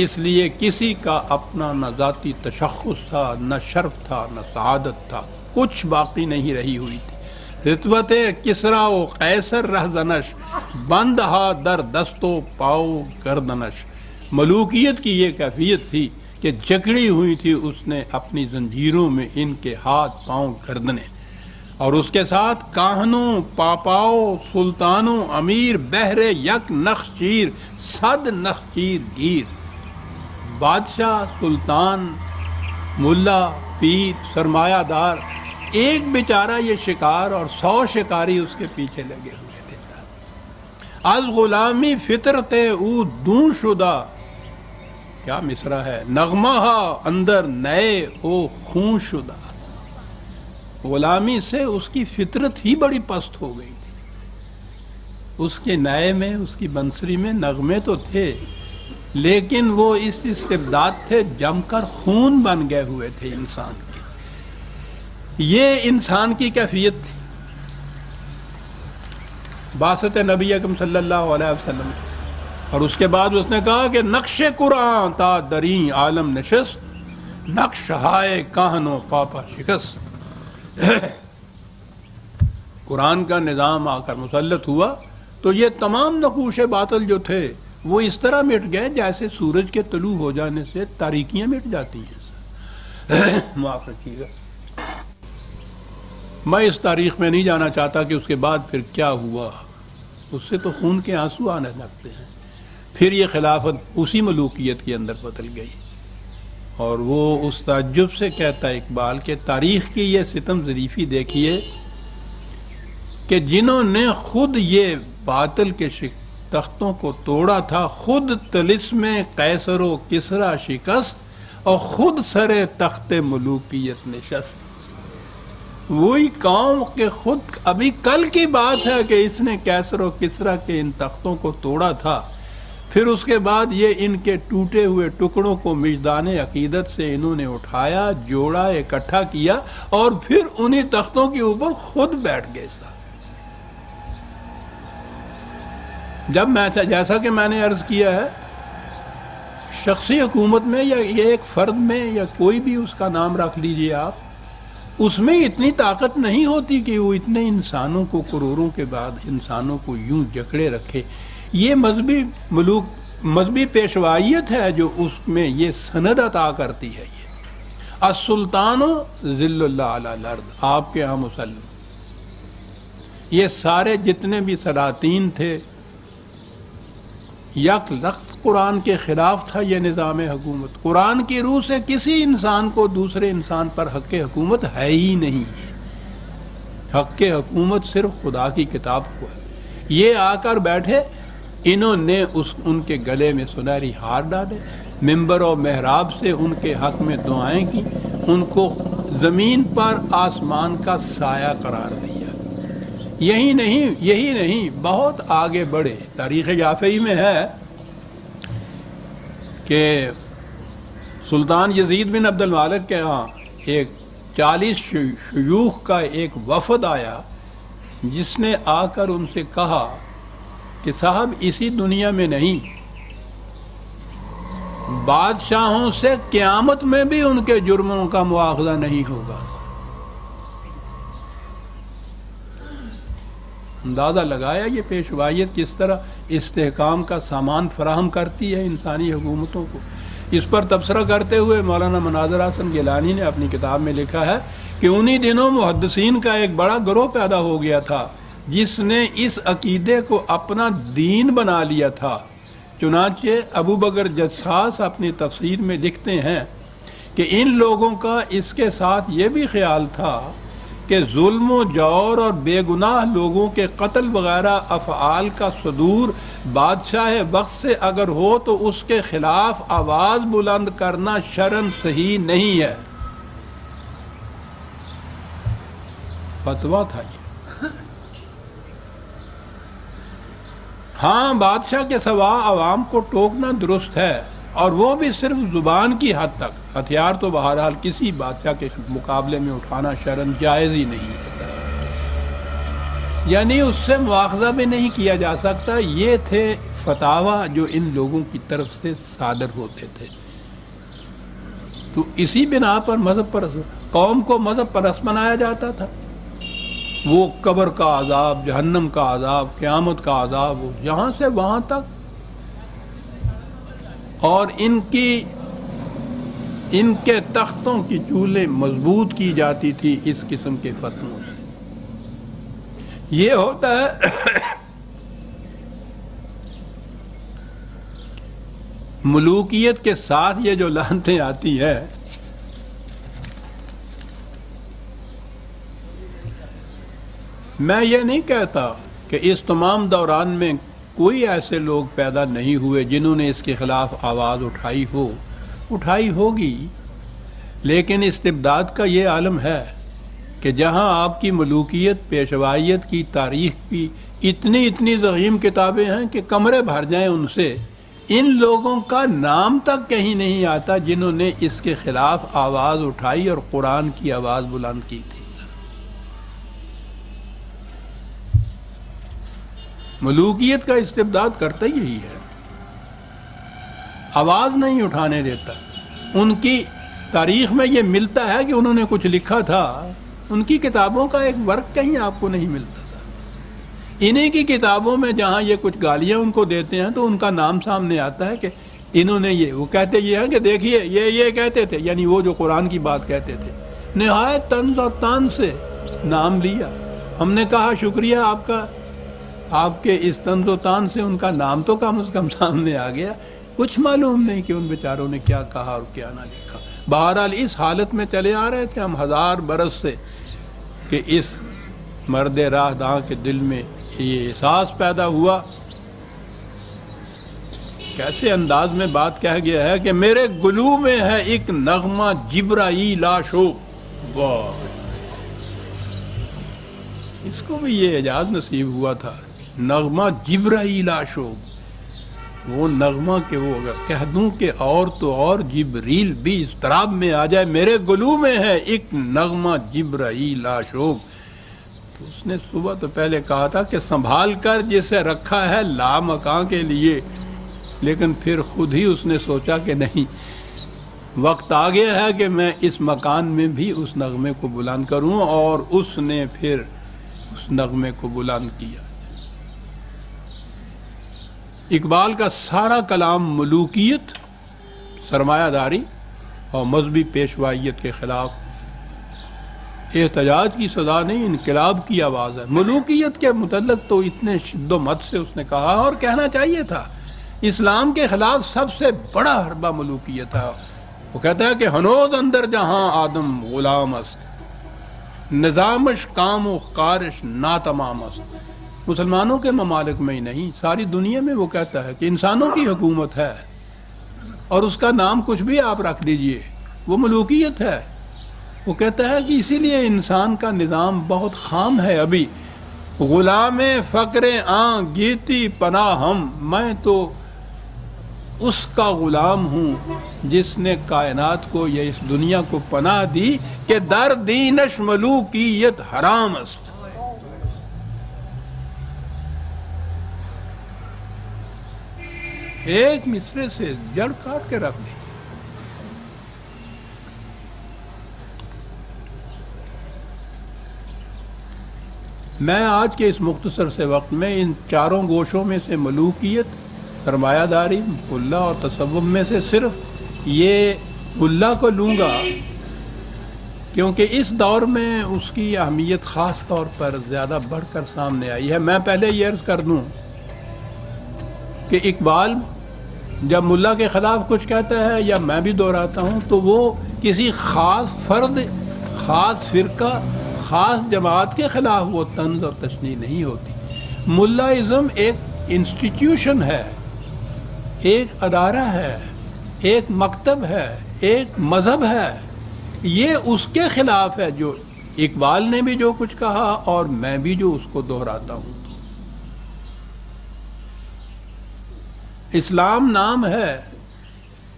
اس لیے کسی کا اپنا نہ ذاتی تشخص تھا، نہ شرف تھا، نہ سعادت تھا، کچھ باقی نہیں رہی ہوئی تھی۔ رتبت کسرا و قیصر رہزنش، بند ہا در دست و پاؤ گردنش۔ ملوکیت کی یہ کیفیت تھی کہ جکڑی ہوئی تھی اس نے اپنی زنجیروں میں ان کے ہاتھ پاؤں گردنیں، اور اس کے ساتھ کاہنوں پاپاؤ سلطانوں امیر بہرے یک نخچیر صد نخچیر گیر۔ بادشاہ، سلطان، ملا، پیر، سرمایہ دار، ایک بیچارہ یہ شکار اور 100 شکاری اس کے پیچھے لگے ہوئے تھے۔ از غلامی فطرت او دوں شدہ، کیا مصرع ہے، نغمہ اندر نئے او خون شدہ۔ غلامی سے اس کی فطرت ہی بڑی پست ہو گئی تھی، اس کے نئے میں، اس کی بنسری میں نغمے تو تھے، لیکن وہ اس استبداد تھے جم کر خون بن گئے ہوئے تھے انسان کے۔ یہ انسان کی کیفیت تھی بعثت نبی اکرم صلی اللہ علیہ وسلم، اور اس کے بعد اس نے کہا کہ نقش قرآن تا دریں عالم نشست، نقش ہائے کہنو پاپا شکست۔ قرآن کا نظام آ کر مسلط ہوا تو یہ تمام نقوش باطل جو تھے وہ اس طرح مٹ گئے جیسے سورج کے طلوع ہو جانے سے تاریکیاں مٹ جاتی ہیں۔ معاف رکھیے گا، میں اس تاریخ میں نہیں جانا چاہتا کہ اس کے بعد پھر کیا ہوا، اس سے تو خون کے آنسو آنے لگتے ہیں۔ پھر یہ خلافت اسی ملوکیت کے اندر بدل گئی، اور وہ اس تعجب سے کہتا ہے اقبال کہ تاریخ کی یہ ستم ظریفی دیکھیے کہ جنہوں نے خود یہ باطل کے تختوں کو توڑا تھا، خود طلسم قیصر و کسرا شکست اور خود سر تخت ملوکیت نشست۔ وہی قوم کے خود ابھی کل کی بات ہے کہ اس نے قیصر و کسرا کے ان تختوں کو توڑا تھا، پھر اس کے بعد یہ ان کے ٹوٹے ہوئے ٹکڑوں کو مجدان عقیدت سے انہوں نے اٹھایا، جوڑا، اکٹھا کیا، اور پھر انہی تختوں کے اوپر خود بیٹھ گئے۔ جب جیسا کہ میں نے عرض کیا ہے، شخصی حکومت میں یا ایک فرد میں یا کوئی بھی اس کا نام رکھ لیجئے آپ، اس میں اتنی طاقت نہیں ہوتی کہ وہ اتنے انسانوں کو، کروڑوں کے بعد انسانوں کو یوں جکڑے رکھے۔ یہ مذہبی پیشوائیت ہے جو اس میں یہ سند عطا کرتی ہے۔ یہ السلطان ذل اللہ علی الارض، آپ کے ہاں مسلم، یہ سارے جتنے بھی سلاطین تھے، یک لخت قرآن کے خلاف تھا یہ نظام حکومت۔ قرآن کی روح سے کسی انسان کو دوسرے انسان پر حق حکومت ہے ہی نہیں۔ حق حکومت صرف خدا کی کتاب کو ہے۔ یہ آ کر بیٹھے، انہوں نے ان کے گلے میں سنہری ہار ڈالے، ممبر و محراب سے ان کے حق میں دعائیں کی، ان کو زمین پر آسمان کا سایہ قرار دیا۔ یہی نہیں بہت آگے بڑھے۔ تاریخ یافعی میں ہے کہ سلطان یزید بن عبد المالک کے ہاں ایک 40 شیوخ کا ایک وفد آیا، جس نے آ کر ان سے کہا کہ صاحب اسی دنیا میں نہیں، بادشاہوں سے قیامت میں بھی ان کے جرموں کا مواخذہ نہیں ہوگا۔ اندازہ لگایا یہ پیشوائیت کس طرح استحکام کا سامان فراہم کرتی ہے انسانی حکومتوں کو۔ اس پر تبصرہ کرتے ہوئے مولانا مناظر حسن گیلانی نے اپنی کتاب میں لکھا ہے کہ انہی دنوں محدثین کا ایک بڑا گروہ پیدا ہو گیا تھا جس نے اس عقیدے کو اپنا دین بنا لیا تھا۔ چنانچہ ابو بکر جساس اپنی تفسیر میں لکھتے ہیں کہ ان لوگوں کا اس کے ساتھ یہ بھی خیال تھا کہ ظلم و جور اور بے گناہ لوگوں کے قتل وغیرہ افعال کا صدور بادشاہ وقت سے اگر ہو تو اس کے خلاف آواز بلند کرنا شرعاً صحیح نہیں ہے۔ فتویٰ تھا یہ۔ ہاں بادشاہ کے سوا عوام کو ٹوکنا درست ہے، اور وہ بھی صرف زبان کی حد تک۔ ہتھیار تو بہرحال کسی بادشاہ کے مقابلے میں اٹھانا شرعاً جائز ہی نہیں ہے، یعنی اس سے مواخذہ بھی نہیں کیا جا سکتا۔ یہ تھے فتاویٰ جو ان لوگوں کی طرف سے صادر ہوتے تھے۔ تو اسی بنا پر مذہب پر قوم کو مذہب پرست بنایا جاتا تھا۔ وہ قبر کا عذاب، جہنم کا عذاب، قیامت کا عذاب، یہاں سے وہاں تک، اور ان کے تختوں کی چولیں مضبوط کی جاتی تھی اس قسم کے فتووں سے۔ یہ ہوتا ہے ملوکیت کے ساتھ یہ جو لعنتیں آتی ہیں، میں یہ نہیں کہتا کہ اس تمام دوران میں کوئی ایسے لوگ پیدا نہیں ہوئے جنہوں نے اس کے خلاف آواز اٹھائی ہوگی، لیکن استبداد کا یہ عالم ہے کہ جہاں آپ کی ملوکیت پیشوائیت کی تاریخ کی اتنی ضخیم کتابیں ہیں کہ کمرے بھر جائیں ان سے، ان لوگوں کا نام تک کہیں نہیں آتا جنہوں نے اس کے خلاف آواز اٹھائی اور قرآن کی آواز بلند کی تھی۔ ملوکیت کا استبداد کرتا یہی ہے، آواز نہیں اٹھانے دیتا۔ ان کی تاریخ میں یہ ملتا ہے کہ انہوں نے کچھ لکھا تھا، ان کی کتابوں کا ایک ورق کہیں آپ کو نہیں ملتا تھا۔ انہی کی کتابوں میں جہاں یہ کچھ گالیاں ان کو دیتے ہیں تو ان کا نام سامنے آتا ہے کہ انہوں نے وہ کہتے یہ ہیں کہ دیکھیے یہ کہتے تھے، یعنی وہ جو قرآن کی بات کہتے تھے، نہایت طنز اور تان سے نام لیا۔ ہم نے کہا شکریہ آپ کا، آپ کے اس طنز و تان سے ان کا نام تو کم از کم سامنے آ گیا۔ کچھ معلوم نہیں کہ ان بیچاروں نے کیا کہا اور کیا نہ لکھا۔ بہرحال اس حالت میں چلے آ رہے تھے ہم 1000 برس سے کہ اس مرد راہ داں کے دل میں یہ احساس پیدا ہوا، کیسے انداز میں بات کہہ گیا ہے کہ میرے گلو میں ہے ایک نغمہ جبرائیل آشو۔ واہ، اس کو بھی یہ اعجاز نصیب ہوا تھا، نغمہ جبرائیل آشو، وہ نغمہ کہ وہ اگر کہہ دوں کہ اور تو اور جبریل بھی اضطراب میں آ جائے، میرے گلو میں ہے ایک نغمہ جبرائیل آشوب۔ تو اس نے صبح تو پہلے کہا تھا کہ سنبھال کر جسے رکھا ہے لامکاں کے لیے، لیکن پھر خود ہی اس نے سوچا کہ نہیں، وقت آ گیا ہے کہ میں اس مکان میں بھی اس نغمے کو بلند کروں، اور اس نے پھر اس نغمے کو بلند کیا۔ اقبال کا سارا کلام ملوکیت، سرمایہ داری اور مذہبی پیشوائیت کے خلاف احتجاج کی صدا نہیں، انقلاب کی آواز ہے۔ ملوکیت کے متعلق تو اتنے شد و مت سے اس نے کہا، اور کہنا چاہیے تھا، اسلام کے خلاف سب سے بڑا حربہ ملوکیت تھا۔ وہ کہتا ہے کہ ہنوز اندر جہاں آدم غلام است، نظامش کام و کارش ناتمام است۔ مسلمانوں کے ممالک میں ہی نہیں، ساری دنیا میں وہ کہتا ہے کہ انسانوں کی حکومت ہے، اور اس کا نام کچھ بھی آپ رکھ دیجئے، وہ ملوکیت ہے۔ وہ کہتا ہے کہ اسی لیے انسان کا نظام بہت خام ہے ابھی۔ غلام فقر آں گیتی پناہ ہم، میں تو اس کا غلام ہوں جس نے کائنات کو یا اس دنیا کو پناہ دی کہ در دینش ملوکیت حرام است۔ ایک مصرے سے جڑ کاٹ کے رکھ دی. میں آج کے اس مختصر سے وقت میں ان چاروں گوشوں میں سے ملوکیت، سرمایہ داری، ملا اور تصوف میں سے صرف یہ ملا کو لوں گا، کیونکہ اس دور میں اس کی اہمیت خاص طور پر زیادہ بڑھ کر سامنے آئی ہے. میں پہلے یہ عرض کر دوں کہ اقبال جب ملا کے خلاف کچھ کہتا ہے، یا میں بھی دہراتا ہوں، تو وہ کسی خاص فرد، خاص فرقہ، خاص جماعت کے خلاف وہ طنز اور تشنیع نہیں ہوتی. ملائزم ایک انسٹیٹیوشن ہے، ایک ادارہ ہے، ایک مکتب ہے، ایک مذہب ہے. یہ اس کے خلاف ہے جو اقبال نے بھی جو کچھ کہا اور میں بھی جو اس کو دہراتا ہوں. اسلام نام ہے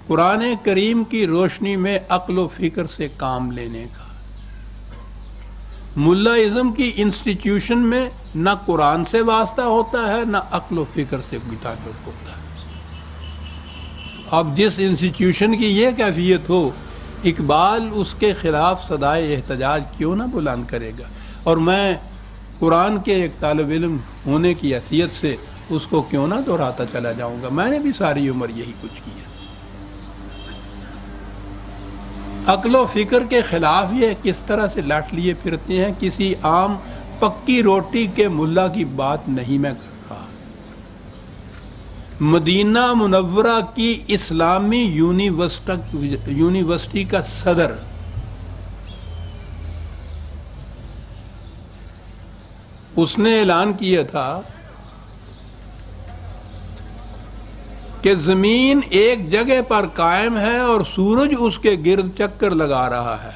قرآن کریم کی روشنی میں عقل و فکر سے کام لینے کا. ملائزم کی انسٹیٹیوشن میں نہ قرآن سے واسطہ ہوتا ہے، نہ عقل و فکر سے کوئی تعلق ہوتا ہے. اب جس انسٹیٹیوشن کی یہ کیفیت ہو، اقبال اس کے خلاف صدائے احتجاج کیوں نہ بلند کرے گا؟ اور میں قرآن کے ایک طالب علم ہونے کی حیثیت سے اس کو کیوں نہ دہراتا چلا جاؤں گا؟ میں نے بھی ساری عمر یہی کچھ کیا. عقل و فکر کے خلاف یہ کس طرح سے لاٹ لیے پھرتے ہیں. کسی عام پکی روٹی کے ملا کی بات نہیں میں کر رہا. مدینہ منورہ کی اسلامی یونیورسٹی کا صدر اس نے اعلان کیا تھا کہ زمین ایک جگہ پر قائم ہے اور سورج اس کے گرد چکر لگا رہا ہے.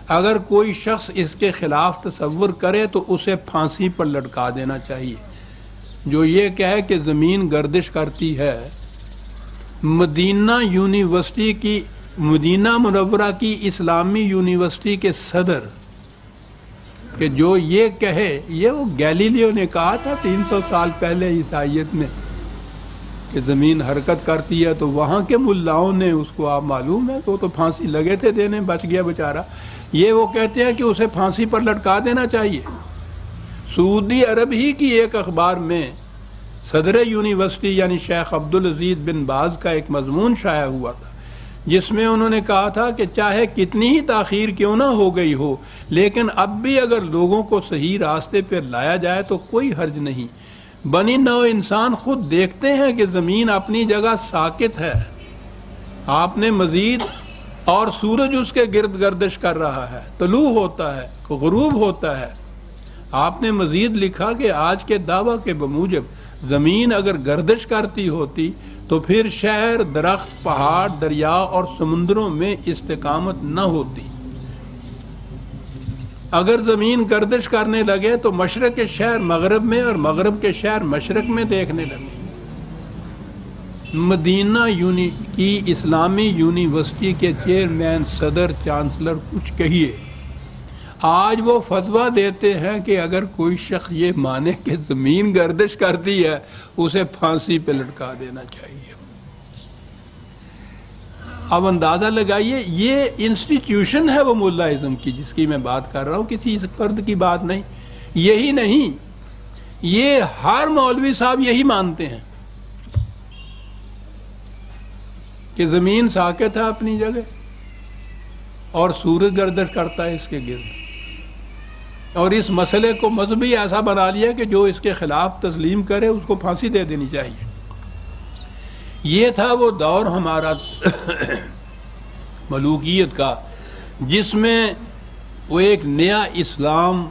اگر کوئی شخص اس کے خلاف تصور کرے تو اسے پھانسی پر لٹکا دینا چاہیے. جو یہ کہے کہ زمین گردش کرتی ہے، مدینہ منورہ کی اسلامی یونیورسٹی کے صدر کہ جو یہ کہے، یہ وہ گیلیلیو نے کہا تھا 300 سال پہلے عیسائیت میں کہ زمین حرکت کرتی ہے، تو وہاں کے ملاؤں نے اس کو آپ معلوم ہے تو پھانسی لگے تھے دینے، بچ گیا بیچارہ. یہ وہ کہتے ہیں کہ اسے پھانسی پر لٹکا دینا چاہیے. سعودی عرب ہی کی ایک اخبار میں صدر یونیورسٹی یعنی شیخ عبدالعزیز بن باز کا ایک مضمون شائع ہوا تھا، جس میں انہوں نے کہا تھا کہ چاہے کتنی ہی تاخیر کیوں نہ ہو گئی ہو، لیکن اب بھی اگر لوگوں کو صحیح راستے پر لایا جائے تو کوئی حرج نہیں. بنی نوع انسان خود دیکھتے ہیں کہ زمین اپنی جگہ ساکت ہے، آپ نے مزید، اور سورج اس کے گرد گردش کر رہا ہے، طلوع ہوتا ہے، غروب ہوتا ہے. آپ نے مزید لکھا کہ آج کے دعویٰ کے بموجب زمین اگر گردش کرتی ہوتی تو پھر شہر، درخت، پہاڑ، دریا اور سمندروں میں استقامت نہ ہوتی. اگر زمین گردش کرنے لگے تو مشرق کے شہر مغرب میں اور مغرب کے شہر مشرق میں دیکھنے لگے. مدینہ کی اسلامی یونیورسٹی کے چیئرمین، صدر، چانسلر کچھ کہیے، آج وہ فتویٰ دیتے ہیں کہ اگر کوئی شخص یہ مانے کہ زمین گردش کرتی ہے اسے پھانسی پہ لٹکا دینا چاہیے. اب اندازہ لگائیے، یہ انسٹیٹیوشن ہے وہ ملائزم کی جس کی میں بات کر رہا ہوں، کسی فرد کی بات نہیں. یہی نہیں، یہ ہر مولوی صاحب یہی مانتے ہیں کہ زمین ساکت ہے اپنی جگہ اور سورج گردش کرتا ہے اس کے گرد، اور اس مسئلے کو مذہبی ایسا بنا لیا کہ جو اس کے خلاف تسلیم کرے اس کو پھانسی دے دینی چاہیے. یہ تھا وہ دور ہمارا ملوکیت کا، جس میں وہ ایک نیا اسلام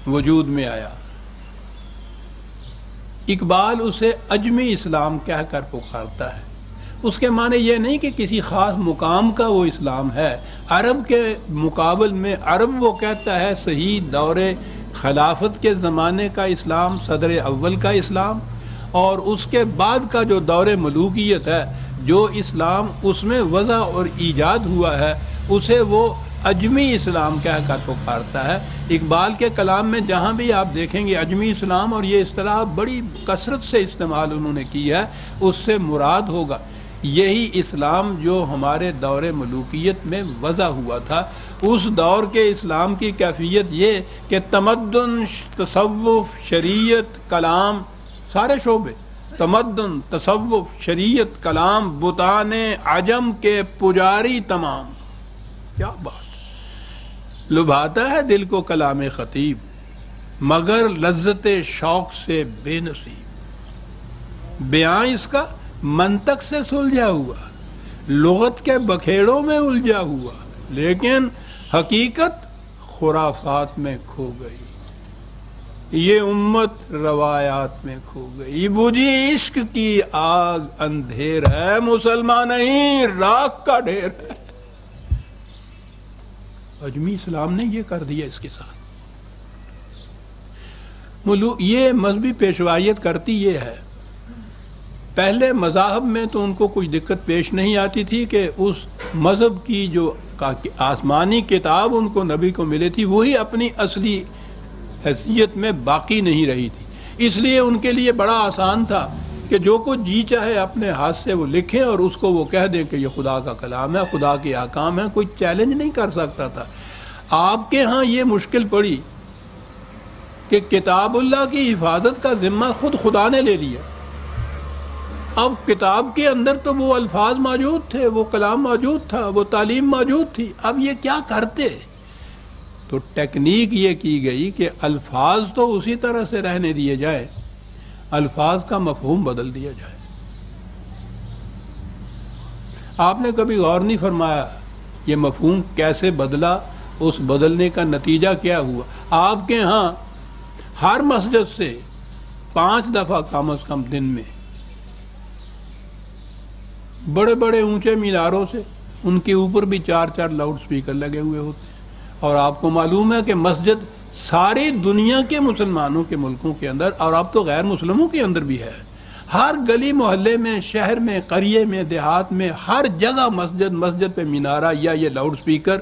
وجود میں آیا. اقبال اسے اجمی اسلام کہہ کر پکارتا ہے. اس کے معنی یہ نہیں کہ کسی خاص مقام کا وہ اسلام ہے. عرب کے مقابل میں عرب وہ کہتا ہے صحیح دور خلافت کے زمانے کا اسلام، صدر اول کا اسلام، اور اس کے بعد کا جو دور ملوکیت ہے، جو اسلام اس میں وضع اور ایجاد ہوا ہے، اسے وہ اجمی اسلام کہہ کر پکارتا ہے۔ اقبال کے کلام میں جہاں بھی آپ دیکھیں گے اجمی اسلام، اور یہ اصطلاح بڑی کثرت سے استعمال انہوں نے کی ہے، اس سے مراد ہوگا یہی اسلام جو ہمارے دور ملوکیت میں وضع ہوا تھا۔ اس دور کے اسلام کی کیفیت یہ کہ تمدن، تصوف، شریعت، کلام، سارے شعبے، تمدن، تصوف، شریعت، کلام، بتان عجم کے پجاری تمام۔ کیا بات! لبھاتا ہے دل کو کلام خطیب، مگر لذت شوق سے بے نصیب۔ بیان اس کا منطق سے سلجھا ہوا، لغت کے بکھیڑوں میں الجھا ہوا، لیکن حقیقت خرافات میں کھو گئی۔ یہ امت روایات میں کھو گئی، بجھی عشق کی آگ اندھیر ہے، مسلمان نہیں راکھ کا ڈھیر ہے۔ اجمی اسلام نے یہ کر دیا اس کے ساتھ۔ یہ مذہبی پیشوائیت کرتی یہ ہے، پہلے مذاہب میں تو ان کو کوئی دقت پیش نہیں آتی تھی کہ اس مذہب کی جو آسمانی کتاب ان کو نبی کو ملی تھی وہی اپنی اصلی حیثیت میں باقی نہیں رہی تھی، اس لیے ان کے لیے بڑا آسان تھا کہ جو کچھ جی چاہے اپنے ہاتھ سے وہ لکھیں اور اس کو وہ کہہ دیں کہ یہ خدا کا کلام ہے، خدا کے احکام ہے، کوئی چیلنج نہیں کر سکتا تھا۔ آپ کے ہاں یہ مشکل پڑی کہ کتاب اللہ کی حفاظت کا ذمہ خود خدا نے لے لیا۔ اب کتاب کے اندر تو وہ الفاظ موجود تھے، وہ کلام موجود تھا، وہ تعلیم موجود تھی، اب یہ کیا کرتے؟ تو ٹیکنیک یہ کی گئی کہ الفاظ تو اسی طرح سے رہنے دیے جائے، الفاظ کا مفہوم بدل دیا جائے۔ آپ نے کبھی غور نہیں فرمایا یہ مفہوم کیسے بدلا، اس بدلنے کا نتیجہ کیا ہوا؟ آپ کے ہاں ہر مسجد سے 5 دفعہ کم از کم دن میں بڑے بڑے اونچے میناروں سے ان کے اوپر بھی 4 لاؤڈ سپیکر لگے ہوئے ہوتے ہیں، اور آپ کو معلوم ہے کہ مسجد ساری دنیا کے مسلمانوں کے ملکوں کے اندر، اور اب تو غیر مسلموں کے اندر بھی ہے، ہر گلی محلے میں، شہر میں، قریے میں، دیہات میں، ہر جگہ مسجد پہ مینارہ یا یہ لاؤڈ سپیکر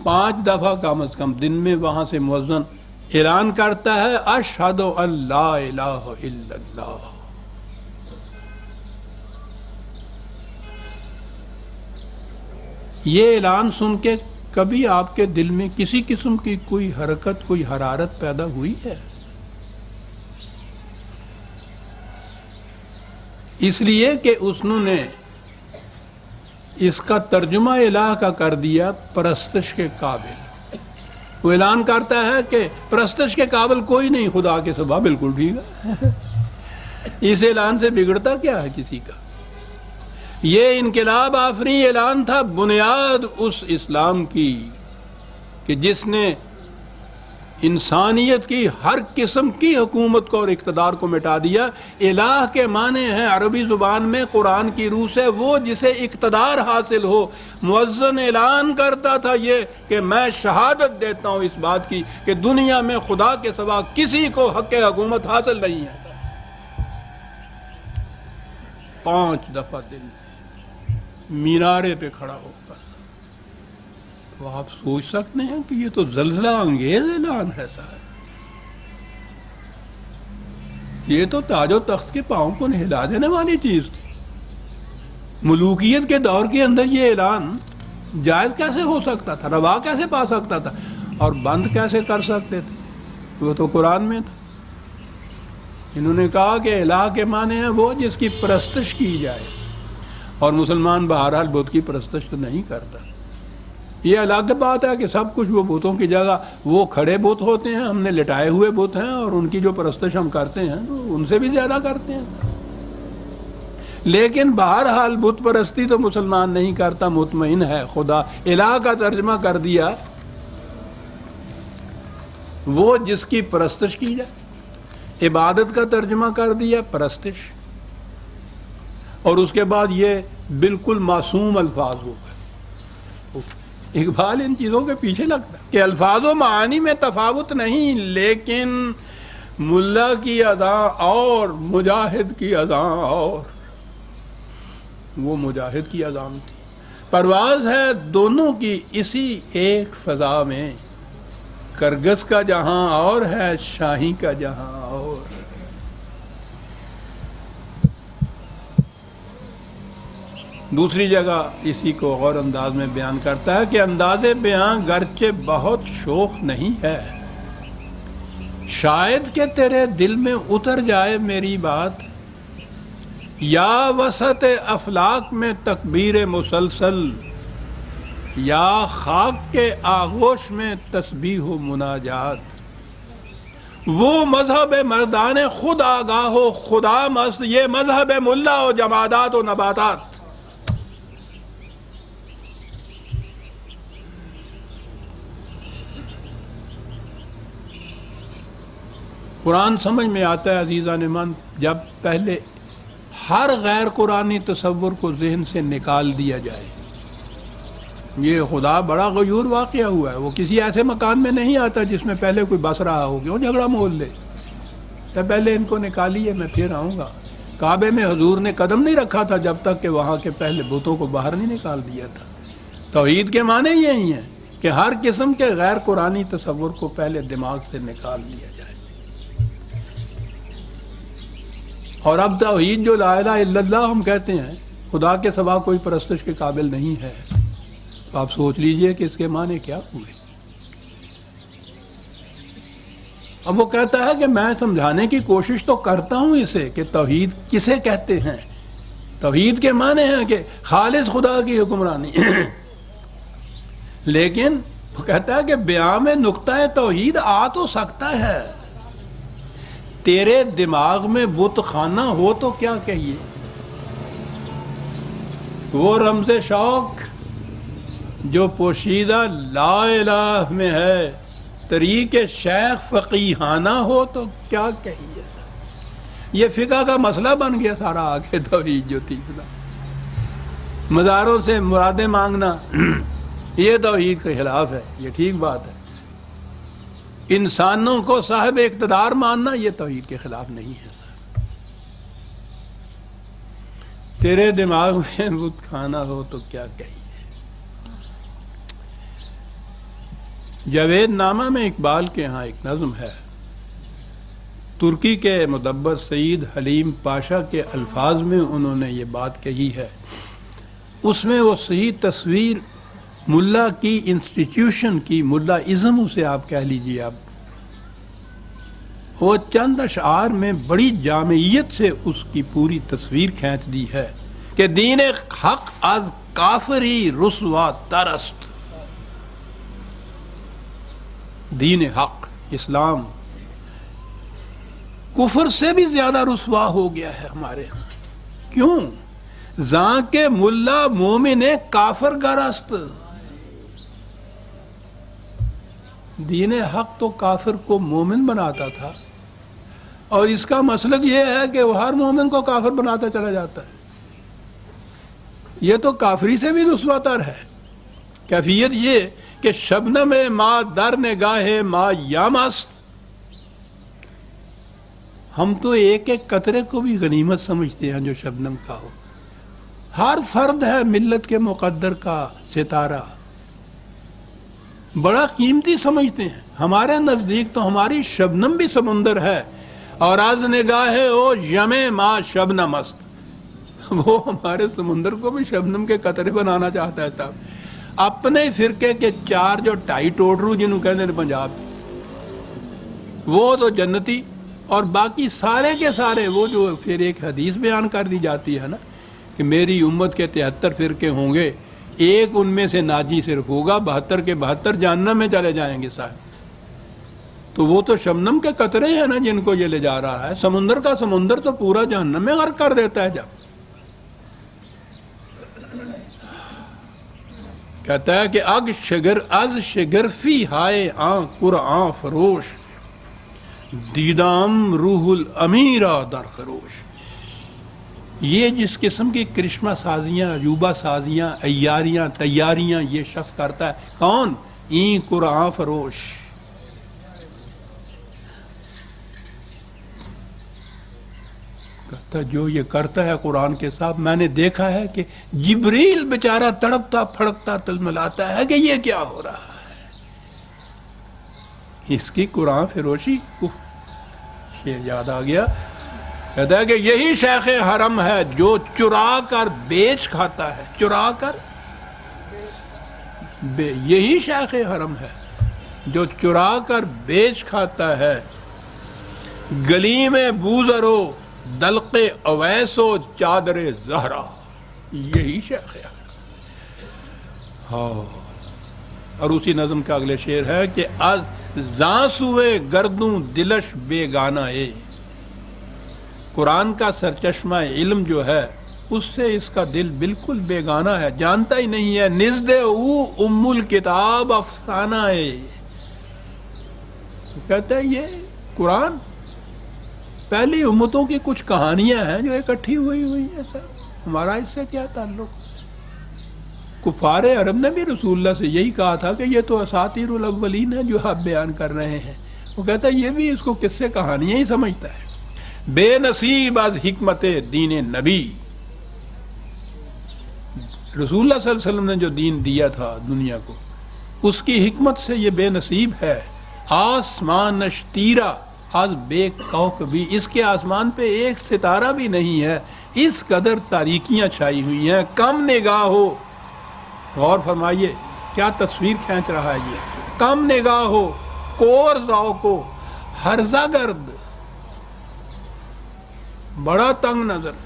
5 دفعہ کم از کم دن میں وہاں سے مؤذن اعلان کرتا ہے اشہد ان لا الہ الا اللہ۔ یہ اعلان سن کے کبھی آپ کے دل میں کسی قسم کی کوئی حرکت، کوئی حرارت پیدا ہوئی ہے؟ اس لیے کہ انہوں نے اس کا ترجمہ الہ کا کر دیا پرستش کے قابل۔ وہ اعلان کرتا ہے کہ پرستش کے قابل کوئی نہیں خدا کے سوا، بالکل ٹھیک ہے۔ اس اعلان سے بگڑتا کیا ہے کسی کا؟ یہ انقلاب آفریں اعلان تھا، بنیاد اس اسلام کی کہ جس نے انسانیت کی ہر قسم کی حکومت کو اور اقتدار کو مٹا دیا۔ الہ کے معنی ہیں عربی زبان میں قرآن کی روح سے وہ جسے اقتدار حاصل ہو۔ مؤذن اعلان کرتا تھا یہ کہ میں شہادت دیتا ہوں اس بات کی کہ دنیا میں خدا کے سوا کسی کو حق حکومت حاصل نہیں ہے۔ 5 دفعہ دن مینارے پہ کھڑا ہو کر، تو آپ سوچ سکتے ہیں کہ یہ تو زلزلہ انگیز اعلان ہے صاحب، یہ تو تاج و تخت کے پاؤں کو ہلا دینے والی چیز تھی۔ ملوکیت کے دور کے اندر یہ اعلان جائز کیسے ہو سکتا تھا، روا کیسے پا سکتا تھا، اور بند کیسے کر سکتے تھے؟ وہ تو قرآن میں تھا۔ انہوں نے کہا کہ الہ کے معنی ہے وہ جس کی پرستش کی جائے، اور مسلمان بہرحال بت کی پرستش تو نہیں کرتا۔ یہ الگ بات ہے کہ سب کچھ وہ بتوں کی جگہ وہ کھڑے بت ہوتے ہیں، ہم نے لٹائے ہوئے بت ہیں، اور ان کی جو پرستش ہم کرتے ہیں ان سے بھی زیادہ کرتے ہیں۔ لیکن بہرحال بت پرستی تو مسلمان نہیں کرتا، مطمئن ہے خدا۔ الہ کا ترجمہ کر دیا وہ جس کی پرستش کی جائے، عبادت کا ترجمہ کر دیا پرستش، اور اس کے بعد یہ بالکل معصوم الفاظ ہو گئے۔ اقبال ان چیزوں کے پیچھے لگتا ہے کہ الفاظ و معانی میں تفاوت نہیں، لیکن ملا کی اذان اور مجاہد کی اذان اور، وہ مجاہد کی اذان تھی۔ پرواز ہے دونوں کی اسی ایک فضا میں، کرگس کا جہاں اور ہے شاہی کا جہاں اور۔ دوسری جگہ اسی کو غور انداز میں بیان کرتا ہے کہ انداز بیاں گرچہ بہت شوخ نہیں ہے، شاید کہ تیرے دل میں اتر جائے میری بات، یا وسط افلاک میں تکبیر مسلسل، یا خاک کے آغوش میں تسبیح و مناجات۔ وہ مذہب مردان خود آگاہ و خدا مست، یہ مذہب ملا و جمادات و نباتات۔ قرآن سمجھ میں آتا ہے عزیزان من جب پہلے ہر غیر قرآنی تصور کو ذہن سے نکال دیا جائے۔ یہ خدا بڑا غیور واقعہ ہوا ہے، وہ کسی ایسے مکان میں نہیں آتا جس میں پہلے کوئی بس رہا ہو، کیوں جھگڑا مول لے، تو پہلے ان کو نکالیے میں پھر آؤں گا۔ کعبے میں حضور نے قدم نہیں رکھا تھا جب تک کہ وہاں کے پہلے بتوں کو باہر نہیں نکال دیا تھا۔ توحید کے معنی یہی ہیں کہ ہر قسم کے غیر قرآنی تصور کو پہلے دماغ سے نکال لیا جائے۔ اور اب توحید جو لا الہ الا اللہ ہم کہتے ہیں، خدا کے سوا کوئی پرستش کے قابل نہیں ہے، تو آپ سوچ لیجئے کہ اس کے معنی کیا ہوئے۔ اب وہ کہتا ہے کہ میں سمجھانے کی کوشش تو کرتا ہوں اسے کہ توحید کسے کہتے ہیں۔ توحید کے معنی ہیں کہ خالص خدا کی حکمرانی، لیکن وہ کہتا ہے کہ بیان میں نقطہ توحید آ تو سکتا ہے، تیرے دماغ میں بت خانہ ہو تو کیا کہیے۔ وہ رمز شوق جو پوشیدہ لا الہ میں ہے، طریق شیخ فقیہانہ ہو تو کیا کہیے۔ یہ فقہ کا مسئلہ بن گیا سارا آگے توحید جو تھی، مزاروں سے مرادیں مانگنا یہ توحید کے خلاف ہے، یہ ٹھیک بات ہے۔ انسانوں کو صاحب اقتدار ماننا یہ توحید کے خلاف نہیں ہے۔ تیرے دماغ میں بت خانہ ہو تو کیا کہیے۔ جاوید نامہ میں اقبال کے ہاں ایک نظم ہے، ترکی کے مدبر سعید حلیم پاشا کے الفاظ میں انہوں نے یہ بات کہی ہے۔ اس میں وہ صحیح تصویر ملا کی انسٹیٹیوشن کی، ملا ازم اسے آپ کہہ لیجئے، اب وہ چند اشعار میں بڑی جامعیت سے اس کی پوری تصویر کھینچ دی ہے کہ دین حق از کافری رسوا ترست۔ دین حق اسلام کفر سے بھی زیادہ رسوا ہو گیا ہے ہمارے ہاں۔ کیوں؟ زاں کے ملا مومن کافر گرست۔ دین حق تو کافر کو مومن بناتا تھا، اور اس کا مسلک یہ ہے کہ وہ ہر مومن کو کافر بناتا چلا جاتا ہے۔ یہ تو کافری سے بھی رسوا تر ہے۔ کیفیت یہ کہ شبنم ما در نگاہ ما یا مست، ہم تو ایک ایک قطرے کو بھی غنیمت سمجھتے ہیں جو شبنم کا ہو۔ ہر فرد ہے ملت کے مقدر کا ستارہ، بڑا قیمتی سمجھتے ہیں۔ ہمارے نزدیک تو ہماری شبنم بھی سمندر ہے، اور از نگاہ او یمے ما شبنم است، وہ ہمارے سمندر کو بھی شبنم کے قطرے بنانا چاہتا ہے صاحب۔ اپنے فرقے کے چار جو ٹائی ٹوٹرو جنہوں کہتے ہیں پنجاب، وہ تو جنتی، اور باقی سارے کے سارے وہ جو پھر ایک حدیث بیان کر دی جاتی ہے نا کہ میری امت کے 73 فرقے ہوں گے، ایک ان میں سے ناجی صرف ہوگا، 72 کے 72 جہنم میں چلے جائیں گے صاحب۔ تو وہ تو شبنم کے قطرے ہیں نا جن کو یہ لے جا رہا ہے۔ سمندر کا سمندر تو پورا جہنم میں غرق کر دیتا ہے۔ جب کہتا ہے کہ از شگرفی ہائے آن قرآن فروش، دیدام روح الامیرہ در خروش۔ یہ جس قسم کی کرشمہ سازیاں، عجوبہ سازیاں، عیاریاں، تیاریاں یہ شخص کرتا ہے، کون؟ این قرآن فروش۔ کہتا جو یہ کرتا ہے قرآن کے ساتھ، میں نے دیکھا ہے کہ جبریل بیچارہ تڑپتا پھڑکتا تلملاتا ہے کہ یہ کیا ہو رہا ہے، اس کی قرآن فروشی۔ شعر یاد آ گیا، کہتا ہے کہ یہی شیخ حرم ہے جو چرا کر بیچ کھاتا ہے، چرا کر یہی شیخ حرم ہے جو چرا کر بیچ کھاتا ہے، گلی میں بوزرو دلق اویس و چادر زہرا، یہی شیخ حرم۔ ہاں، اور اسی نظم کا اگلے شعر ہے کہ از زاں سوئے گردوں دلش بیگانہ اے، قرآن کا سرچشمہ علم جو ہے اس سے اس کا دل بالکل بیگانہ ہے، جانتا ہی نہیں ہے۔ نزد او ام الکتاب افسانہ ہے، کہتا ہے یہ قرآن پہلی امتوں کی کچھ کہانیاں ہیں جو اکٹھی ہوئی ہیں، سر ہمارا اس سے کیا تعلق؟ کفار عرب نے بھی رسول اللہ سے یہی کہا تھا کہ یہ تو اساطیر الاولین ہے جو آپ بیان کر رہے ہیں۔ وہ کہتا ہے یہ بھی اس کو قصے کہانیاں ہی سمجھتا ہے۔ بے نصیب از حکمت دین نبی، رسول اللہ صلی اللہ علیہ وسلم نے جو دین دیا تھا دنیا کو، اس کی حکمت سے یہ بے نصیب ہے۔ آسمانش تیرا از بے کوکبی، اس کے آسمان پہ ایک ستارہ بھی نہیں ہے، اس قدر تاریکیاں چھائی ہوئی ہیں۔ کم نگاہ ہو، غور فرمائیے کیا تصویر کھینچ رہا ہے یہ، کم نگاہ ہو کور ذوق کو ہرزہ گرد، بڑا تنگ نظر،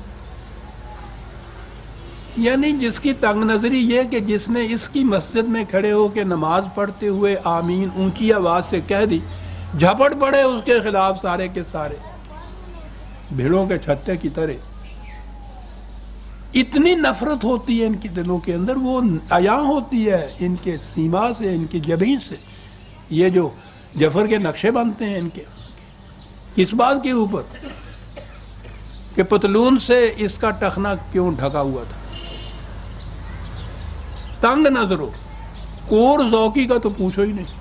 یعنی جس کی تنگ نظری یہ کہ جس نے اس کی مسجد میں کھڑے ہو کے نماز پڑھتے ہوئے آمین اونچی آواز سے کہہ دی، جھپٹ پڑے اس کے خلاف سارے کے سارے بھیڑوں کے چھتے کی طرح۔ اتنی نفرت ہوتی ہے ان کے دلوں کے اندر، وہ عیاں ہوتی ہے ان کے سیما سے، ان کی جبین سے۔ یہ جو جفر کے نقشے بنتے ہیں ان کے، کس بات کے اوپر کہ پتلون سے اس کا ٹخنا کیوں ڈھکا ہوا تھا، تنگ نظرو، کور ذوقی کا تو پوچھو ہی نہیں۔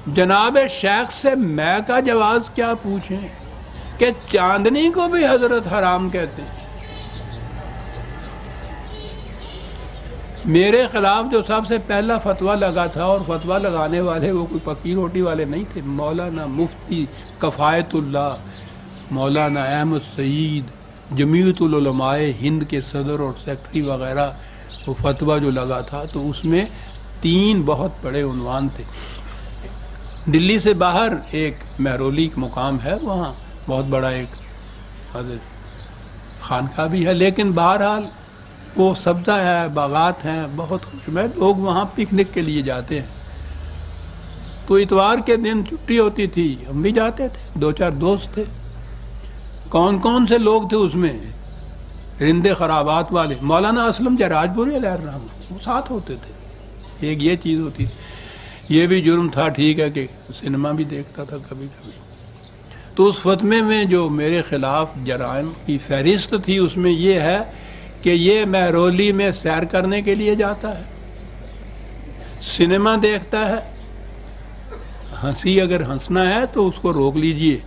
جناب شیخ سے میں کا جواز کیا پوچھیں کہ چاندنی کو بھی حضرت حرام کہتے ہیں۔ میرے خلاف جو سب سے پہلا فتویٰ لگا تھا، اور فتویٰ لگانے والے وہ کوئی پکی روٹی والے نہیں تھے، مولانا مفتی کفایت اللہ، مولانا احمد سعید، جمعیت العلماء ہند کے صدر اور سیکرٹری وغیرہ، وہ فتویٰ جو لگا تھا تو اس میں 3 بہت بڑے عنوان تھے۔ دلی سے باہر ایک مہرولی مقام ہے، وہاں بہت بڑا ایک خانقاہ بھی ہے، لیکن بہرحال وہ سبزہ ہے، باغات ہیں، بہت خوشمید، لوگ وہاں پکنک کے لیے جاتے ہیں۔ تو اتوار کے دن چھٹی ہوتی تھی، ہم بھی جاتے تھے، 2-4 دوست تھے۔ کون کون سے لوگ تھے اس میں؟ رندے خرابات والے، مولانا اسلم جراج پوری علیہ الرحمہ، وہ ساتھ ہوتے تھے۔ ایک یہ چیز ہوتی تھی، یہ بھی جرم تھا، ٹھیک ہے کہ سنیما بھی دیکھتا تھا کبھی کبھی۔ تو اس فتوے میں جو میرے خلاف جرائم کی فہرست تھی، اس میں یہ ہے کہ یہ مہرولی میں سیر کرنے کے لیے جاتا ہے، سنیما دیکھتا ہے، ہنسی اگر ہنسنا ہے تو اس کو روک لیجئے،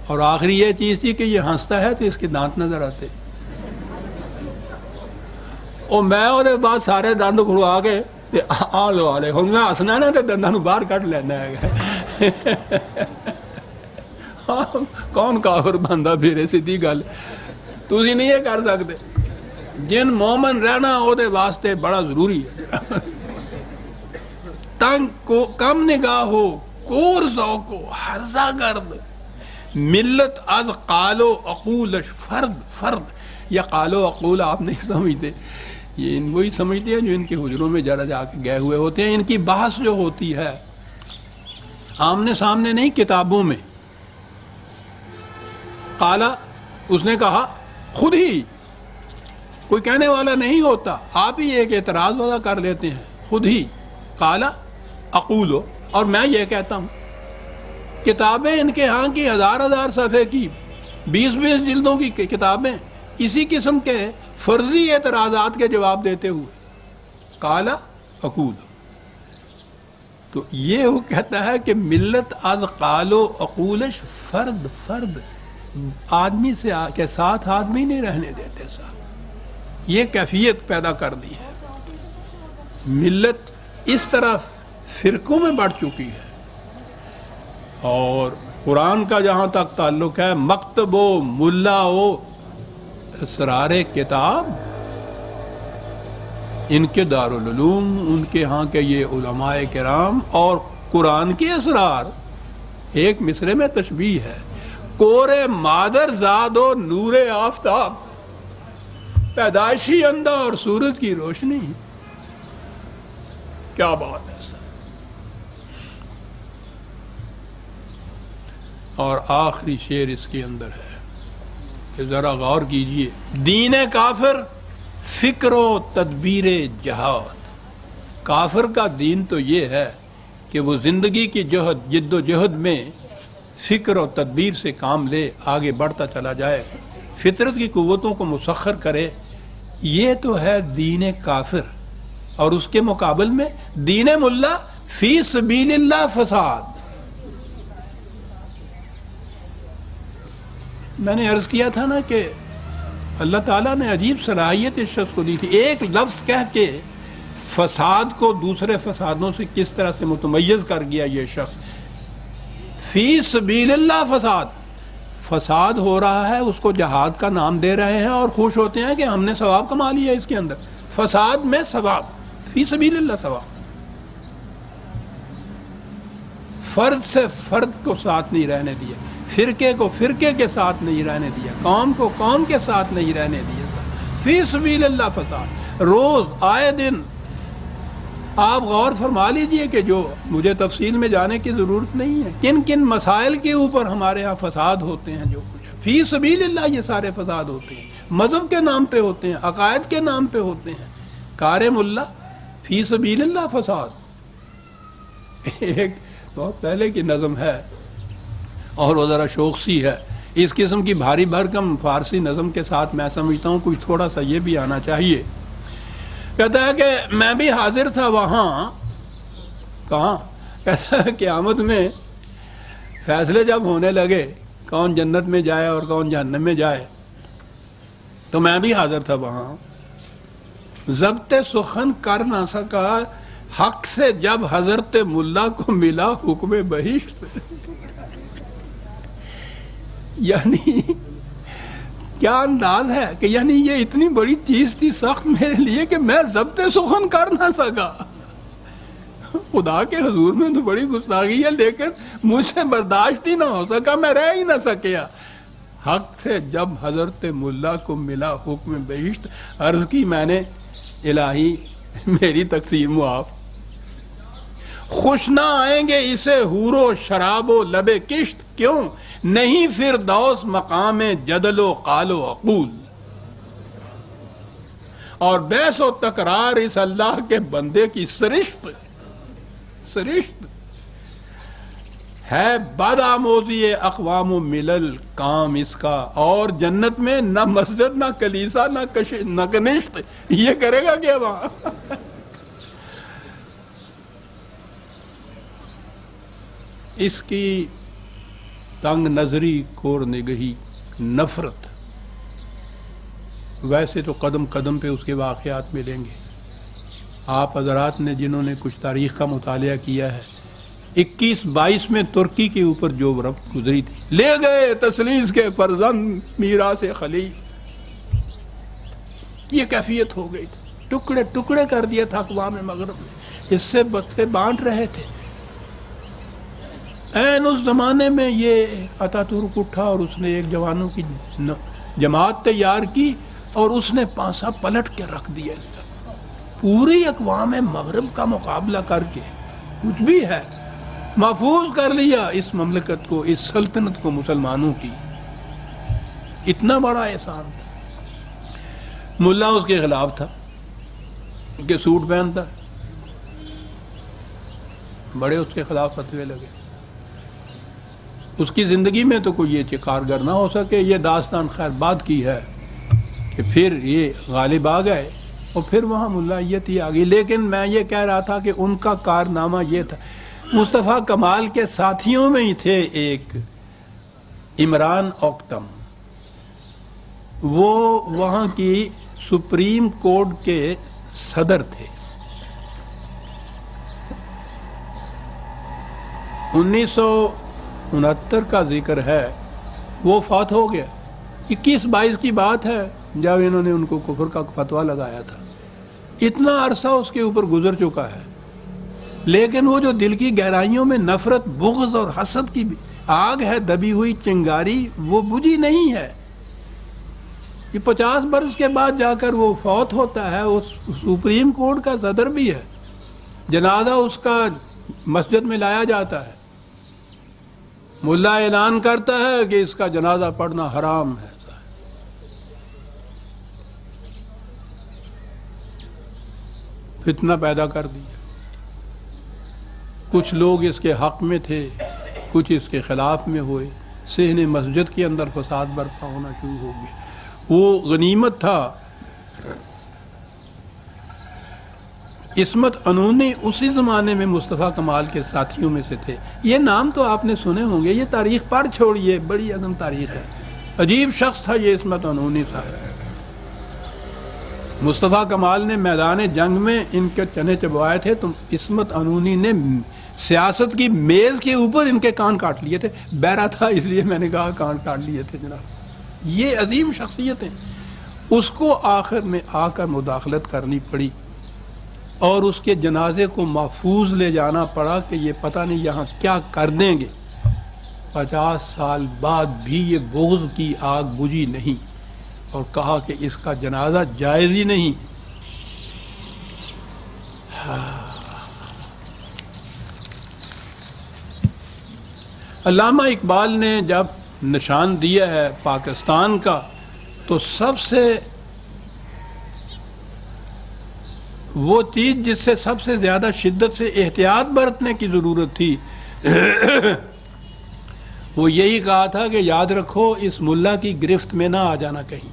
اور آخری یہ چیز تھی کہ یہ ہنستا ہے تو اس کے دانت نظر آتے، اور میں اور بعد سارے دند کھڑوا کے آ لو آ لے، ہوں میں ہنسنا نا تو دنداں نوں باہر کٹ لینا ہے۔ کون کافر بندہ پھرے، سیدھی گل تسی نہیں یہ کر سکتے۔ جن مومن رہنا وہ دے واسطے بڑا ضروری ہے۔ تنگ کو کم نگاہ ہو، کور ذوق ہو، ہرزہ گرد، ملت از قال و اقولش فرد یا قال و اقول آپ نہیں سمجھتے، یہ ان وہی سمجھتے ہیں جو ان کے حجروں میں جا کے گئے ہوئے ہوتے ہیں۔ ان کی بحث جو ہوتی ہے آمنے سامنے نہیں، کتابوں میں، قالا اس نے کہا، خود ہی کوئی کہنے والا نہیں ہوتا، آپ ہی ایک اعتراض وغیرہ کر لیتے ہیں، خود ہی قالا اقولو، اور میں یہ کہتا ہوں۔ کتابیں ان کے ہاں کی 1000 صفحے کی، 20 جلدوں کی کتابیں اسی قسم کے فرضی اعتراضات کے جواب دیتے ہوئے، قالا اقول۔ تو یہ وہ کہتا ہے کہ ملت از قال و عقولش فرد آدمی کے ساتھ آدمی نہیں رہنے دیتے ساتھ، یہ کیفیت پیدا کر دی ہے۔ ملت اس طرح فرقوں میں بڑھ چکی ہے، اور قرآن کا جہاں تک تعلق ہے، مکتب و ملا و اسرار کتاب، ان کے دارالعلوم، ان کے ہاں کے یہ علماء کرام، اور قرآن کے اسرار ایک مصرے میں تشبیہ ہے، کور مادر زاد و نور آفتاب، پیدائشی اندھا اور سورج کی روشنی، کیا بات ہے سر۔ اور آخری شعر اس کے اندر ہے کہ ذرا غور کیجئے، دین کافر فکر و تدبیر جہاد، کافر کا دین تو یہ ہے کہ وہ زندگی کی جد و جہد میں فکر و تدبیر سے کام لے، آگے بڑھتا چلا جائے، فطرت کی قوتوں کو مسخر کرے، یہ تو ہے دین کافر۔ اور اس کے مقابل میں دین ملا فی سبیل اللہ فساد۔ میں نے عرض کیا تھا نا کہ اللہ تعالیٰ نے عجیب صلاحیت اس شخص کو دی تھی، ایک لفظ کہہ کے فساد کو دوسرے فسادوں سے کس طرح سے متمیز کر گیا یہ شخص۔ فی سبیل اللہ فساد ہو رہا ہے، اس کو جہاد کا نام دے رہے ہیں اور خوش ہوتے ہیں کہ ہم نے ثواب کما لیا اس کے اندر، فساد میں ثواب، فی سبیل اللہ ثواب۔ فرد سے فرد کو ساتھ نہیں رہنے دیا، فرقے کو فرقے کے ساتھ نہیں رہنے دیا، قوم کو قوم کے ساتھ نہیں رہنے دیا، فی سبیل اللہ فساد۔ روز آئے دن آپ غور فرما لیجئے کہ جو مجھے تفصیل میں جانے کی ضرورت نہیں ہے، کن کن مسائل کے اوپر ہمارے ہاں فساد ہوتے ہیں، جو کچھ فی سبیل اللہ یہ سارے فساد ہوتے ہیں، مذہب کے نام پہ ہوتے ہیں، عقائد کے نام پہ ہوتے ہیں، کار ملا فی سبیل اللہ فساد۔ ایک بہت پہلے کی نظم ہے اور وہ ذرا شوق سی ہے، اس قسم کی بھاری بھرکم فارسی نظم کے ساتھ میں سمجھتا ہوں کچھ تھوڑا سا یہ بھی آنا چاہیے۔ کہتا ہے کہ میں بھی حاضر تھا وہاں، کہاں؟ کہتا ہے قیامت میں فیصلے جب ہونے لگے کون جنت میں جائے اور کون جہنم میں جائے، تو میں بھی حاضر تھا وہاں، ضبط سخن کر نہ سکا حق سے جب حضرت ملا کو ملا حکم بہشت۔ یعنی کیا انداز ہے کہ یعنی یہ اتنی بڑی چیز تھی سخت میرے لیے کہ میں ضبط سخن کر نہ سکا۔ خدا کے حضور میں تو بڑی گستاخی ہے، لیکن مجھ سے برداشت ہی نہ ہو سکا، میں رہ ہی نہ سکیا۔ حق سے جب حضرت ملا کو ملا حکم بہشت، عرض کی میں نے الہی میری تقسیم معاف، خوش نہ آئیں گے اسے حور و شراب و لب کشت، کیوں نہیں فردوس مقام جدل و قال و عقول، اور بحث و تکرار اس اللہ کے بندے کی سرشت ہے، بد آموزی اقوام و ملل کام اس کا، اور جنت میں نہ مسجد نہ کلیسا نہ کنشت، یہ کرے گا کیا وہاں؟ اس کی تنگ نظری، کور نگہی، نفرت، ویسے تو قدم قدم پہ اس کے واقعات ملیں گے۔ آپ حضرات نے جنہوں نے کچھ تاریخ کا مطالعہ کیا ہے، 21-22 میں ترکی کے اوپر جو رفت گزری تھی، لے گئے تسلیس کے فرزند میراث خلیل، یہ کیفیت ہو گئی تھی، ٹکڑے ٹکڑے کر دیا تھا اقوام مغرب میں، اس سے بچے بانٹ رہے تھے۔ این اس زمانے میں یہ اتا ترک اٹھا اور اس نے ایک جوانوں کی جماعت تیار کی اور اس نے پانسا پلٹ کے رکھ دیا، پوری اقوام مغرب کا مقابلہ کر کے کچھ بھی ہے محفوظ کر لیا اس مملکت کو، اس سلطنت کو مسلمانوں کی۔ اتنا بڑا احسان تھا۔ ملا اس کے خلاف تھا کہ سوٹ پہنتا، بڑے اس کے خلاف فتوے لگے۔ اس کی زندگی میں تو کوئی یہ کارگر نہ ہو سکے، یہ داستان خیر بعد کی ہے کہ پھر یہ غالب آ گئے اور پھر وہاں ملائیت ہی آ گئی۔ لیکن میں یہ کہہ رہا تھا کہ ان کا کارنامہ یہ تھا، مصطفیٰ کمال کے ساتھیوں میں ہی تھے ایک عمران اوکتم، وہ وہاں کی سپریم کورٹ کے صدر تھے۔ 1969 کا ذکر ہے، وہ فوت ہو گیا۔ 21-22 کی بات ہے جب انہوں نے ان کو کفر کا فتویٰ لگایا تھا۔ اتنا عرصہ اس کے اوپر گزر چکا ہے، لیکن وہ جو دل کی گہرائیوں میں نفرت، بغض اور حسد کی آگ ہے دبی ہوئی چنگاری، وہ بجھی نہیں ہے۔ یہ 50 برس کے بعد جا کر وہ فوت ہوتا ہے، وہ سپریم کورٹ کا صدر بھی ہے، جنازہ اس کا مسجد میں لایا جاتا ہے، ملا اعلان کرتا ہے کہ اس کا جنازہ پڑھنا حرام ہے۔ فتنہ پیدا کر دیا، کچھ لوگ اس کے حق میں تھے، کچھ اس کے خلاف میں ہوئے، صحن مسجد کے اندر فساد برپا ہونا شروع ہو گیا۔ وہ غنیمت تھا۔ عصمت انونی اسی زمانے میں مصطفیٰ کمال کے ساتھیوں میں سے تھے۔ یہ نام تو آپ نے سنے ہوں گے، یہ تاریخ پڑھ چھوڑیے، بڑی عظیم تاریخ ہے۔ عجیب شخص تھا یہ عصمت انونی صاحب۔ مصطفیٰ کمال نے میدان جنگ میں ان کے چنے چبوائے تھے تو عصمت انونی نے سیاست کی میز کے اوپر ان کے کان کاٹ لیے تھے۔ بہرا تھا اس لیے میں نے کہا کان کاٹ لیے تھے جناب۔ یہ عظیم شخصیتیں، اس کو آخر میں آ کر مداخلت کرنی پڑی اور اس کے جنازے کو محفوظ لے جانا پڑا کہ یہ پتہ نہیں یہاں کیا کر دیں گے۔ 50 سال بعد بھی یہ بغض کی آگ بجھی نہیں اور کہا کہ اس کا جنازہ جائز ہی نہیں۔ علامہ اقبال نے جب نشان دیا ہے پاکستان کا، تو سب سے وہ چیز جس سے سب سے زیادہ شدت سے احتیاط برتنے کی ضرورت تھی وہ یہی کہا تھا کہ یاد رکھو اس ملا کی گرفت میں نہ آ جانا کہیں۔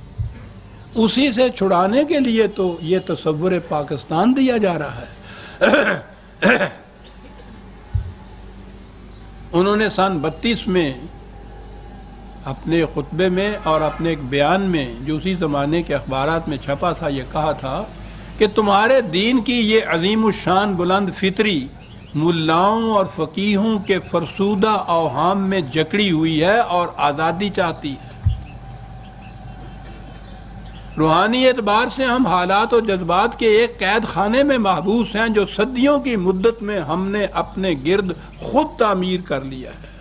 اسی سے چھڑانے کے لیے تو یہ تصور پاکستان دیا جا رہا ہے۔ انہوں نے سن 32 میں اپنے خطبے میں اور اپنے ایک بیان میں جو اسی زمانے کے اخبارات میں چھپا تھا، یہ کہا تھا کہ تمہارے دین کی یہ عظیم الشان بلند فطری ملاؤں اور فقیہوں کے فرسودہ اوہام میں جکڑی ہوئی ہے اور آزادی چاہتی ہے۔ روحانی اعتبار سے ہم حالات اور جذبات کے ایک قید خانے میں محبوس ہیں جو صدیوں کی مدت میں ہم نے اپنے گرد خود تعمیر کر لیا ہے۔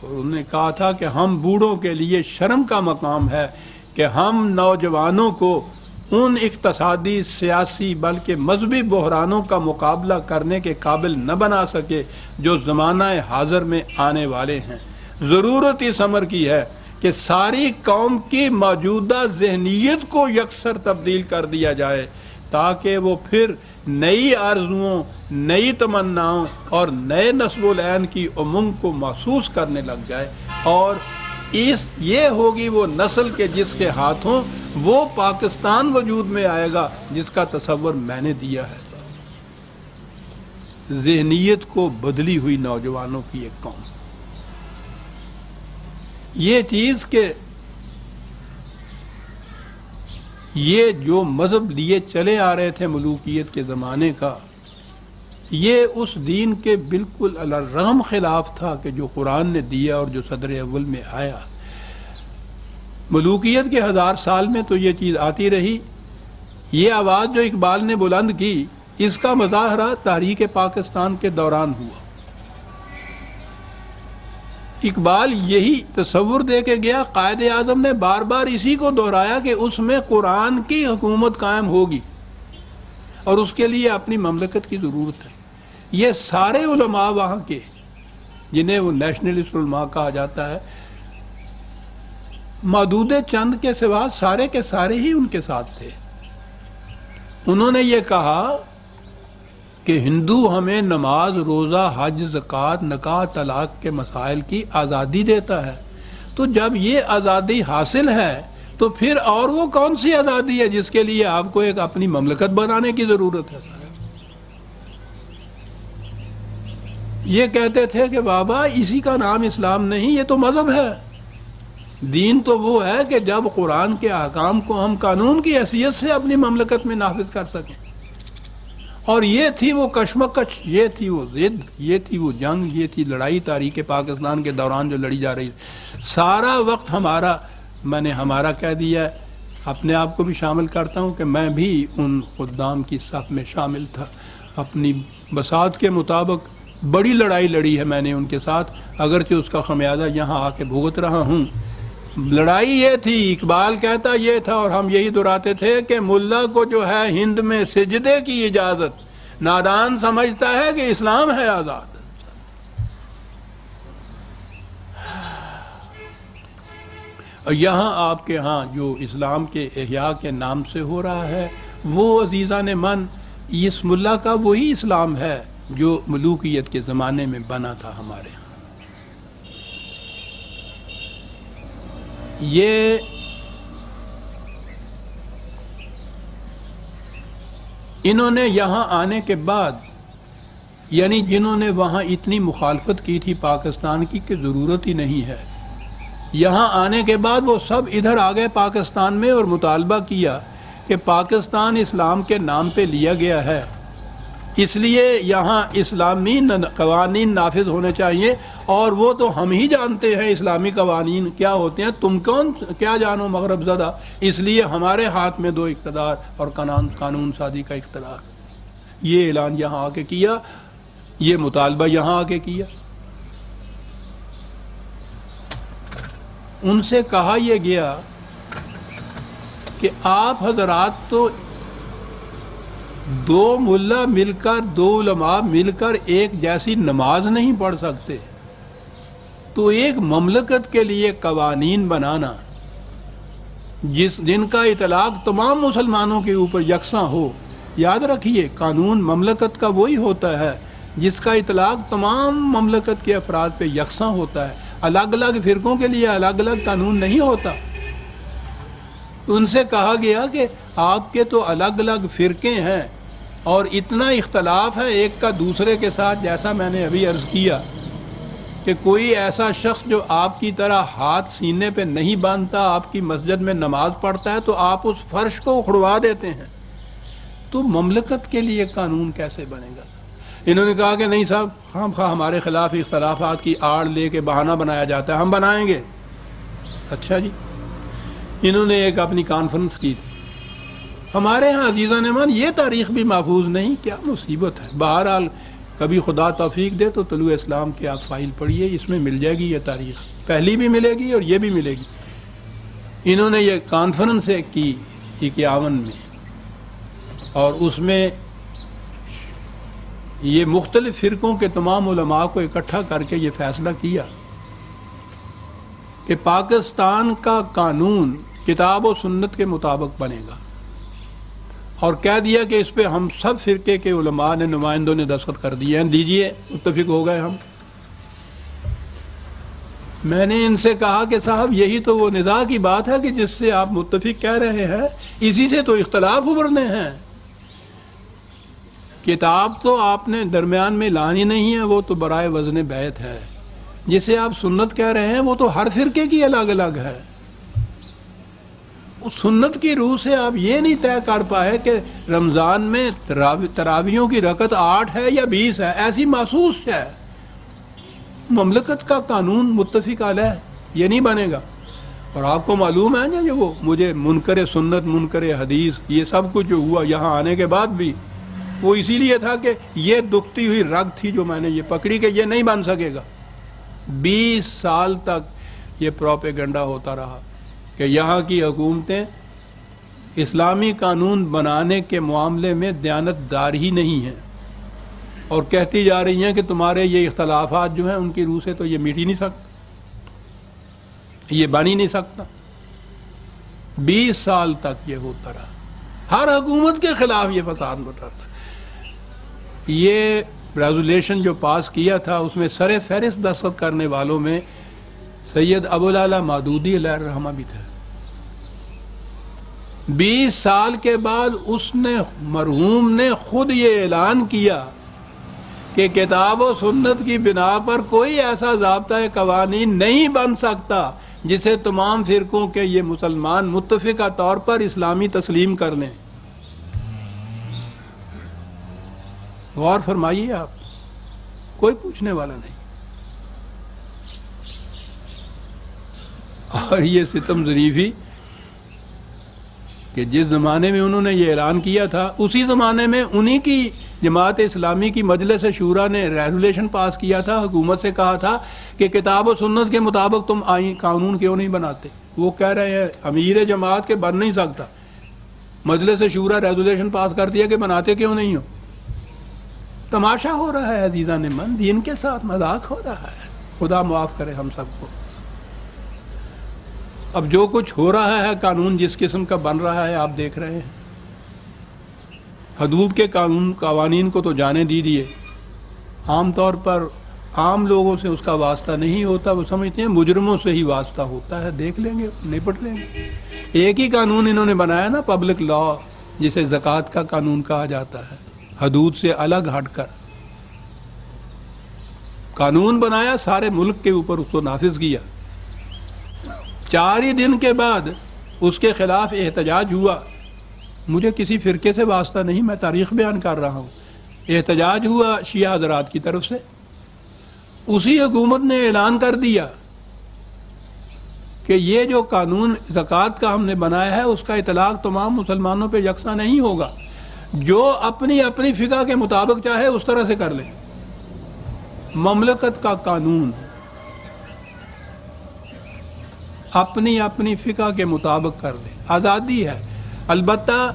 اور انہوں نے کہا تھا کہ ہم بوڑھوں کے لیے شرم کا مقام ہے کہ ہم نوجوانوں کو ان اقتصادی، سیاسی بلکہ مذہبی بحرانوں کا مقابلہ کرنے کے قابل نہ بنا سکے جو زمانہ حاضر میں آنے والے ہیں۔ ضرورت اس امر کی ہے کہ ساری قوم کی موجودہ ذہنیت کو یکسر تبدیل کر دیا جائے تاکہ وہ پھر نئی آرزوؤں، نئی تمناؤں اور نئے نصب العین کی امنگ کو محسوس کرنے لگ جائے، اور یہ ہوگی وہ نسل کے جس کے ہاتھوں وہ پاکستان وجود میں آئے گا جس کا تصور میں نے دیا ہے۔ ذہنیت کو بدلی ہوئی نوجوانوں کی ایک قوم، یہ چیز کہ یہ جو مذہب لیے چلے آ رہے تھے ملوکیت کے زمانے کا، یہ اس دین کے بالکل علی الرغم خلاف تھا کہ جو قرآن نے دیا اور جو صدر اول میں آیا۔ ملوکیت کے 1000 سال میں تو یہ چیز آتی رہی۔ یہ آواز جو اقبال نے بلند کی، اس کا مظاہرہ تحریک پاکستان کے دوران ہوا۔ اقبال یہی تصور دے کے گیا، قائد اعظم نے بار بار اسی کو دہرایا کہ اس میں قرآن کی حکومت قائم ہوگی اور اس کے لیے اپنی مملکت کی ضرورت ہے۔ یہ سارے علماء وہاں کے، جنہیں وہ نیشنلسٹ علماء کہا جاتا ہے، محدود چند کے سوا سارے کے سارے ہی ان کے ساتھ تھے۔ انہوں نے یہ کہا کہ ہندو ہمیں نماز، روزہ، حج، زکوٰۃ، نکاح، طلاق کے مسائل کی آزادی دیتا ہے، تو جب یہ آزادی حاصل ہے تو پھر اور وہ کون سی آزادی ہے جس کے لیے آپ کو ایک اپنی مملکت بنانے کی ضرورت ہے؟ یہ کہتے تھے کہ بابا اسی کا نام اسلام نہیں، یہ تو مذہب ہے۔ دین تو وہ ہے کہ جب قرآن کے احکام کو ہم قانون کی حیثیت سے اپنی مملکت میں نافذ کر سکیں۔ اور یہ تھی وہ کشمکش، یہ تھی وہ ضد، یہ تھی وہ جنگ، یہ تھی لڑائی تاریخ پاکستان کے دوران جو لڑی جا رہی ہے۔ سارا وقت ہمارا، میں نے ہمارا کہہ دیا ہے، اپنے آپ کو بھی شامل کرتا ہوں کہ میں بھی ان خدام کی صف میں شامل تھا۔ اپنی بساط کے مطابق بڑی لڑائی لڑی ہے میں نے ان کے ساتھ، اگرچہ اس کا خمیازہ یہاں آ کے بھگت رہا ہوں۔ لڑائی یہ تھی، اقبال کہتا یہ تھا اور ہم یہی دہراتے تھے کہ ملا کو جو ہے ہند میں سجدے کی اجازت، نادان سمجھتا ہے کہ اسلام ہے آزاد۔ اور یہاں آپ کے ہاں جو اسلام کے احیاء کے نام سے ہو رہا ہے، وہ عزیزان من اس ملا کا وہی اسلام ہے جو ملوکیت کے زمانے میں بنا تھا ہمارے ہاں۔ یہ انہوں نے یہاں آنے کے بعد، یعنی جنہوں نے وہاں اتنی مخالفت کی تھی پاکستان کی کہ ضرورت ہی نہیں ہے، یہاں آنے کے بعد وہ سب ادھر آ گئے پاکستان میں اور مطالبہ کیا کہ پاکستان اسلام کے نام پہ لیا گیا ہے، اس لیے یہاں اسلامی قوانین نافذ ہونے چاہیے، اور وہ تو ہم ہی جانتے ہیں اسلامی قوانین کیا ہوتے ہیں، تم کون کیا جانو مغرب زدہ، اس لیے ہمارے ہاتھ میں دو اقتدار اور قانون سازی کا اقتدار۔ یہ اعلان یہاں آ کے کیا، یہ مطالبہ یہاں آ کے کیا۔ ان سے کہا یہ گیا کہ آپ حضرات تو دو ملا مل کر، دو علماء مل کر ایک جیسی نماز نہیں پڑھ سکتے، تو ایک مملکت کے لیے قوانین بنانا جن کا اطلاق تمام مسلمانوں کے اوپر یکساں ہو۔ یاد رکھیے، قانون مملکت کا وہی ہوتا ہے جس کا اطلاق تمام مملکت کے افراد پہ یکساں ہوتا ہے، الگ الگ فرقوں کے لیے الگ الگ قانون نہیں ہوتا۔ ان سے کہا گیا کہ آپ کے تو الگ الگ فرقے ہیں اور اتنا اختلاف ہے ایک کا دوسرے کے ساتھ، جیسا میں نے ابھی عرض کیا کہ کوئی ایسا شخص جو آپ کی طرح ہاتھ سینے پہ نہیں باندھتا، آپ کی مسجد میں نماز پڑھتا ہے تو آپ اس فرش کو اکھڑوا دیتے ہیں، تو مملکت کے لیے قانون کیسے بنے گا؟ انہوں نے کہا کہ نہیں صاحب، خام خواہ ہمارے خلاف اختلافات کی آڑ لے کے بہانہ بنایا جاتا ہے، ہم بنائیں گے۔ اچھا جی، انہوں نے ایک اپنی کانفرنس کی تھی۔ ہمارے ہاں عزیزان امان یہ تاریخ بھی محفوظ نہیں، کیا مصیبت ہے۔ بہرحال کبھی خدا توفیق دے تو طلوع اسلام کی آپ فائل پڑھیے، اس میں مل جائے گی یہ تاریخ، پہلی بھی ملے گی اور یہ بھی ملے گی۔ انہوں نے یہ کانفرنس کی 51 میں، اور اس میں یہ مختلف فرقوں کے تمام علماء کو اکٹھا کر کے یہ فیصلہ کیا کہ پاکستان کا قانون کتاب و سنت کے مطابق بنے گا، اور کہہ دیا کہ اس پہ ہم سب فرقے کے علماء نے، نمائندوں نے دستخط کر دیے ہیں، دیجئے، متفق ہو گئے ہم۔ میں نے ان سے کہا کہ صاحب یہی تو وہ نزاع کی بات ہے کہ جس سے آپ متفق کہہ رہے ہیں، اسی سے تو اختلاف ابھرنے ہیں۔ کتاب تو آپ نے درمیان میں لانی نہیں ہے، وہ تو برائے وزن بیعت ہے۔ جسے آپ سنت کہہ رہے ہیں وہ تو ہر فرقے کی الگ الگ ہے۔ اس سنت کی روح سے آپ یہ نہیں طے کر پائے کہ رمضان میں تراویحوں کی رکعت 8 ہے یا 20 ہے، ایسی محسوس ہے۔ مملکت کا قانون متفق علیہ یہ نہیں بنے گا۔ اور آپ کو معلوم ہے نا، وہ مجھے منکر سنت، منکر حدیث، یہ سب کچھ جو ہوا یہاں آنے کے بعد بھی، وہ اسی لیے تھا کہ یہ دکھتی ہوئی رگ تھی جو میں نے یہ پکڑی کہ یہ نہیں بن سکے گا۔ 20 سال تک یہ پروپیگنڈا ہوتا رہا کہ یہاں کی حکومتیں اسلامی قانون بنانے کے معاملے میں دیانت دار ہی نہیں ہیں، اور کہتی جا رہی ہیں کہ تمہارے یہ اختلافات جو ہیں ان کی روح سے تو یہ مٹ ہی نہیں سکتا، یہ بن ہی نہیں سکتا۔ 20 سال تک یہ ہوتا رہا، ہر حکومت کے خلاف یہ فساد بڑھ رہا تھا۔ یہ ریزولیشن جو پاس کیا تھا اس میں سر فہرست دستخط کرنے والوں میں سید ابوالعلا مودودی علیہ الرحمہ بھی تھے۔ 20 سال کے بعد اس نے، مرحوم نے خود یہ اعلان کیا کہ کتاب و سنت کی بنا پر کوئی ایسا ضابطۂ قوانین نہیں بن سکتا جسے تمام فرقوں کے یہ مسلمان متفقہ طور پر اسلامی تسلیم کر لیں. غور فرمائیے آپ، کوئی پوچھنے والا نہیں. اور یہ ستم ظریفی کہ جس زمانے میں انہوں نے یہ اعلان کیا تھا، اسی زمانے میں انہی کی جماعت اسلامی کی مجلس شورا نے ریزولیشن پاس کیا تھا، حکومت سے کہا تھا کہ کتاب و سنت کے مطابق تم آئین قانون کیوں نہیں بناتے. وہ کہہ رہے ہیں امیر جماعت کے بن نہیں سکتا، مجلس شورا ریزولیشن پاس کر دیا کہ بناتے کیوں نہیں ہو. تماشا ہو رہا ہے عزیزان من، دین کے ساتھ مذاق ہو رہا ہے. خدا معاف کرے ہم سب کو. اب جو کچھ ہو رہا ہے، قانون جس قسم کا بن رہا ہے آپ دیکھ رہے ہیں. حدود کے قوانین کو تو جانے دیجیے، عام طور پر عام لوگوں سے اس کا واسطہ نہیں ہوتا، وہ سمجھتے ہیں مجرموں سے ہی واسطہ ہوتا ہے، دیکھ لیں گے، نپٹ لیں گے. ایک ہی قانون انہوں نے بنایا نا، پبلک لا، جسے زکوٰۃ کا قانون کہا جاتا ہے. حدود سے الگ ہٹ کر قانون بنایا، سارے ملک کے اوپر اس کو نافذ کیا. 4 ہی دن کے بعد اس کے خلاف احتجاج ہوا. مجھے کسی فرقے سے واسطہ نہیں، میں تاریخ بیان کر رہا ہوں. احتجاج ہوا شیعہ حضرات کی طرف سے. اسی حکومت نے اعلان کر دیا کہ یہ جو قانون زکوٰۃ کا ہم نے بنایا ہے اس کا اطلاق تمام مسلمانوں پہ یکساں نہیں ہوگا، جو اپنی اپنی فقہ کے مطابق چاہے اس طرح سے کر لے. مملکت کا قانون اپنی اپنی فقہ کے مطابق کر لے، آزادی ہے. البتہ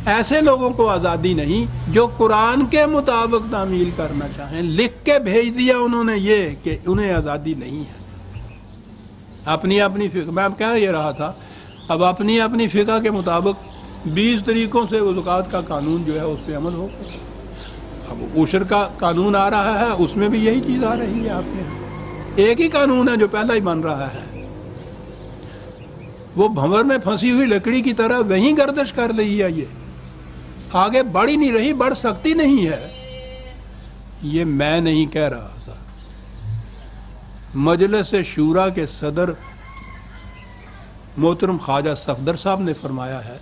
ایسے لوگوں کو آزادی نہیں جو قرآن کے مطابق تعمیل کرنا چاہیں. لکھ کے بھیج دیا انہوں نے یہ کہ انہیں آزادی نہیں ہے. اپنی اپنی فقہ، میں اب کہہ یہ رہا تھا، اب اپنی اپنی فقہ کے مطابق 20 طریقوں سے وہ زکوٰۃ کا قانون جو ہے اس پہ عمل ہو. اب عشر کا قانون آ رہا ہے، اس میں بھی یہی چیز آ رہی ہے. آپ کے ایک ہی قانون ہے جو پہلا ہی بن رہا ہے. وہ بھنور میں پھنسی ہوئی لکڑی کی طرح وہیں گردش کر رہی ہے، یہ آگے بڑھ ہی نہیں رہی، بڑھ سکتی نہیں ہے. یہ میں نہیں کہہ رہا تھا، مجلس شورا کے صدر محترم خواجہ صفدر صاحب نے فرمایا ہے.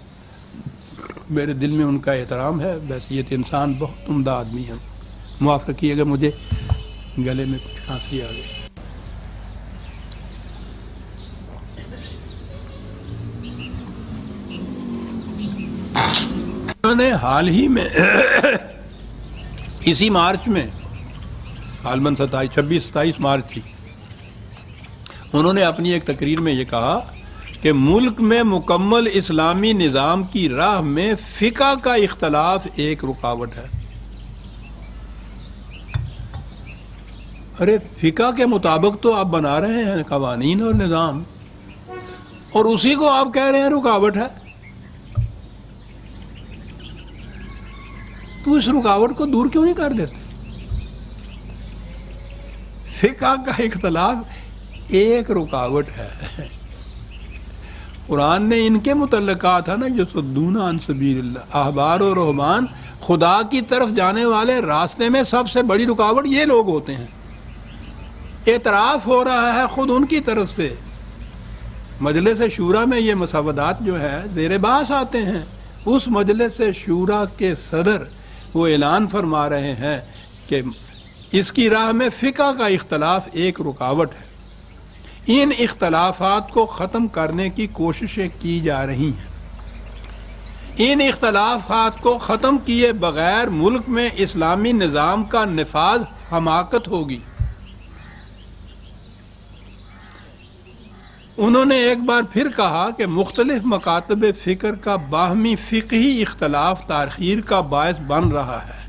میرے دل میں ان کا احترام ہے، بحیثیت انسان بہت عمدہ آدمی ہے. معاف رکھیے گا، مجھے گلے میں کچھ کھانسی آ گئی. انہوں نے حال ہی میں اسی مارچ میں، غالباً 26-27 مارچ تھی، انہوں نے اپنی ایک تقریر میں یہ کہا کہ ملک میں مکمل اسلامی نظام کی راہ میں فقہ کا اختلاف ایک رکاوٹ ہے. ارے فقہ کے مطابق تو آپ بنا رہے ہیں قوانین اور نظام، اور اسی کو آپ کہہ رہے ہیں رکاوٹ ہے. تو اس رکاوٹ کو دور کیوں نہیں کر دیتے؟ فقہ کا اختلاف ایک رکاوٹ ہے. قرآن نے ان کے متعلق کہا تھا نا، جو صدون عن سبیل اللہ، احبار و رہبان، خدا کی طرف جانے والے راستے میں سب سے بڑی رکاوٹ یہ لوگ ہوتے ہیں. اعتراف ہو رہا ہے خود ان کی طرف سے. مجلس شورا میں یہ مسودات جو ہے زیر بحث آتے ہیں. اس مجلس شورا کے صدر وہ اعلان فرما رہے ہیں کہ اس کی راہ میں فقہ کا اختلاف ایک رکاوٹ ہے. ان اختلافات کو ختم کرنے کی کوششیں کی جا رہی ہیں. ان اختلافات کو ختم کیے بغیر ملک میں اسلامی نظام کا نفاذ حماقت ہوگی. انہوں نے ایک بار پھر کہا کہ مختلف مکاتب فکر کا باہمی فقہی اختلاف تاخیر کا باعث بن رہا ہے،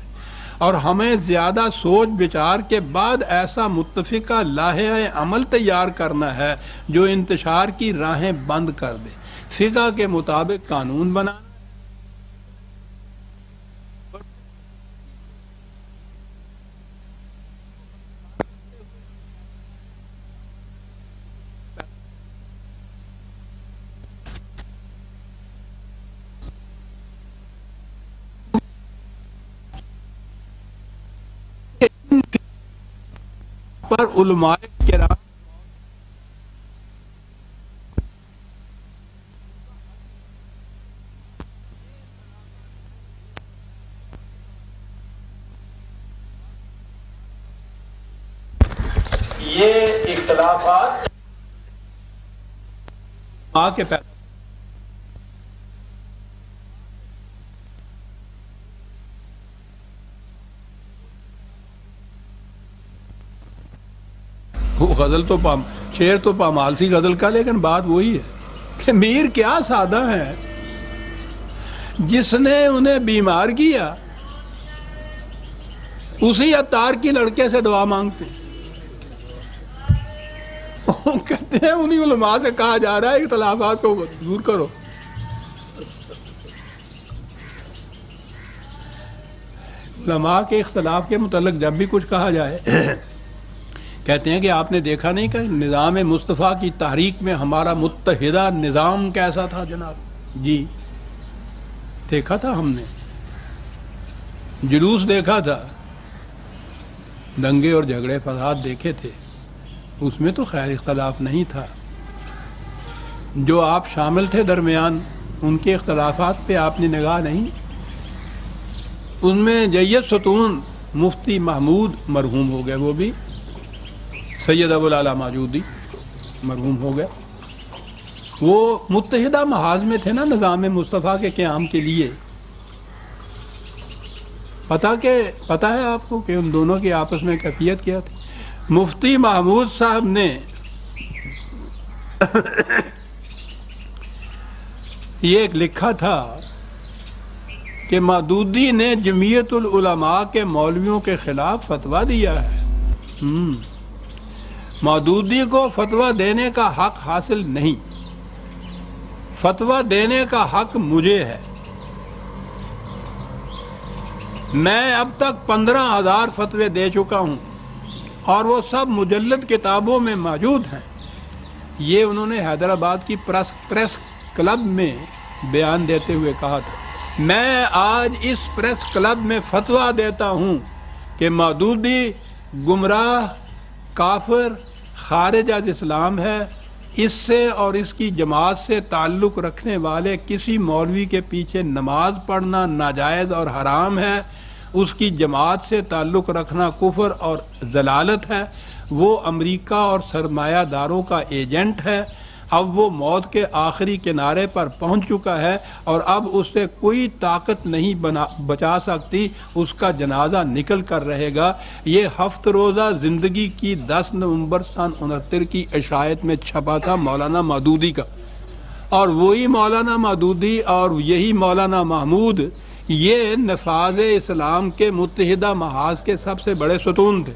اور ہمیں زیادہ سوچ بچار کے بعد ایسا متفقہ لائحہ عمل تیار کرنا ہے جو انتشار کی راہیں بند کر دے. فقہ کے مطابق قانون بنانا، پر علماء کرام یہ اختلافات کے پیدا وہ غزل تو شعر تو پامال سی غزل کا، لیکن بات وہی ہے کہ میر کیا سادہ ہیں، جس نے انہیں بیمار کیا اسی عطار کی لڑکے سے دعا مانگتے ہیں۔ کہتے ہیں انہی علماء سے کہا جا رہا ہے اختلافات کو دور کرو۔ علماء کے اختلاف کے متعلق جب بھی کچھ کہا جائے کہتے ہیں کہ آپ نے دیکھا نہیں کہ نظام مصطفیٰ کی تحریک میں ہمارا متحدہ نظام کیسا تھا جناب؟ جی دیکھا تھا، ہم نے جلوس دیکھا تھا، دنگے اور جھگڑے فساد دیکھے تھے، اس میں تو خیر اختلاف نہیں تھا۔ جو آپ شامل تھے درمیان، ان کے اختلافات پہ آپ نے نگاہ نہیں؟ ان میں جید ستون مفتی محمود مرحوم ہو گئے، وہ بھی سید ابو العلا موجودی مرحوم ہو گئے، وہ متحدہ محاذ میں تھے نا نظام مصطفیٰ کے قیام کے لیے۔ پتہ ہے آپ کو کہ ان دونوں کی آپس میں کیفیت کیا تھی؟ مفتی محمود صاحب نے یہ ایک لکھا تھا کہ مودودی نے جمعیت العلماء کے مولویوں کے خلاف فتویٰ دیا ہے۔ مودودی کو فتویٰ دینے کا حق حاصل نہیں، فتویٰ دینے کا حق مجھے ہے۔ میں اب تک 15,000 فتوے دے چکا ہوں اور وہ سب مجلد کتابوں میں موجود ہیں۔ یہ انہوں نے حیدرآباد کی پریس کلب میں بیان دیتے ہوئے کہا تھا۔ میں آج اس پریس کلب میں فتویٰ دیتا ہوں کہ مودودی گمراہ، کافر، خارج از اسلام ہے۔ اس سے اور اس کی جماعت سے تعلق رکھنے والے کسی مولوی کے پیچھے نماز پڑھنا ناجائز اور حرام ہے۔ اس کی جماعت سے تعلق رکھنا کفر اور ضلالت ہے۔ وہ امریکہ اور سرمایہ داروں کا ایجنٹ ہے۔ اب وہ موت کے آخری کنارے پر پہنچ چکا ہے اور اب اس سے کوئی طاقت نہیں بچا سکتی، اس کا جنازہ نکل کر رہے گا۔ یہ 7 روزہ زندگی کی 10 نومبر سن 69 کی عشائیت میں چھپا تھا مولانا مودودی کا، اور وہی مولانا مودودی اور یہی مولانا محمود یہ نفاذ اسلام کے متحدہ محاذ کے سب سے بڑے ستون تھے۔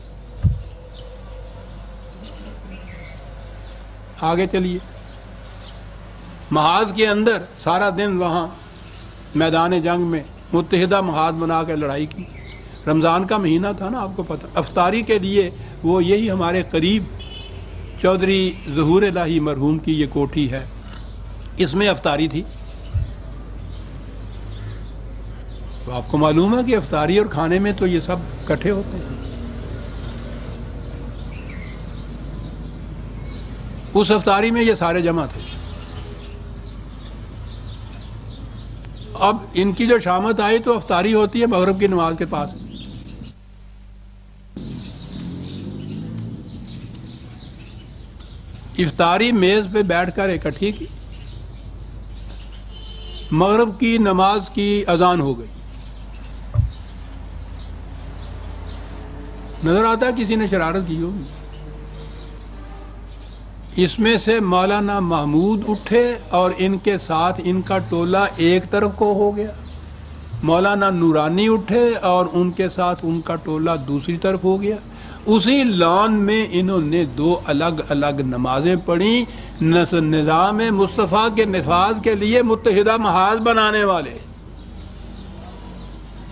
آگے چلیے، محاذ کے اندر سارا دن وہاں میدان جنگ میں متحدہ محاذ بنا کے لڑائی کی۔ رمضان کا مہینہ تھا نا، آپ کو پتہ، افطاری کے لیے وہ یہی ہمارے قریب چودھری ظہور الہی مرحوم کی یہ کوٹھی ہے، اس میں افطاری تھی۔ تو آپ کو معلوم ہے کہ افطاری اور کھانے میں تو یہ سب اکٹھے ہوتے ہیں۔ اس افطاری میں یہ سارے جمع تھے۔ اب ان کی جو شامت آئی تو افطاری ہوتی ہے مغرب کی نماز کے پاس۔ افطاری میز پہ بیٹھ کر اکٹھی کی، مغرب کی نماز کی اذان ہو گئی۔ نظر آتا ہے کسی نے شرارت کی ہوگی۔ اس میں سے مولانا محمود اٹھے اور ان کے ساتھ ان کا ٹولہ ایک طرف کو ہو گیا، مولانا نورانی اٹھے اور ان کے ساتھ ان کا ٹولہ دوسری طرف ہو گیا۔ اسی لان میں انہوں نے 2 الگ الگ نمازیں پڑھی، نظام مصطفیٰ کے نفاذ کے لیے متحدہ محاذ بنانے والے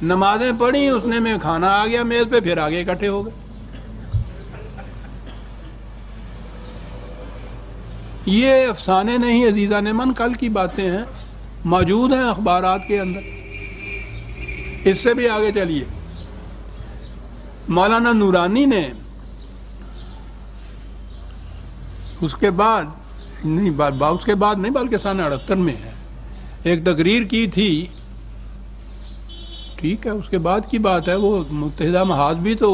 نمازیں پڑھی، اس نے میں کھانا آ گیا میز پہ، پھر آگے اکٹھے ہو گئے۔ یہ افسانے نہیں عزیزان من، کل کی باتیں ہیں، موجود ہیں اخبارات کے اندر۔ اس سے بھی آگے چلیے، مولانا نورانی نے اس کے بعد نہیں اس کے بعد نہیں بلکہ سن 78 میں ہے، ایک تقریر کی تھی، ٹھیک ہے اس کے بعد کی بات ہے، وہ متحدہ محاذ بھی تو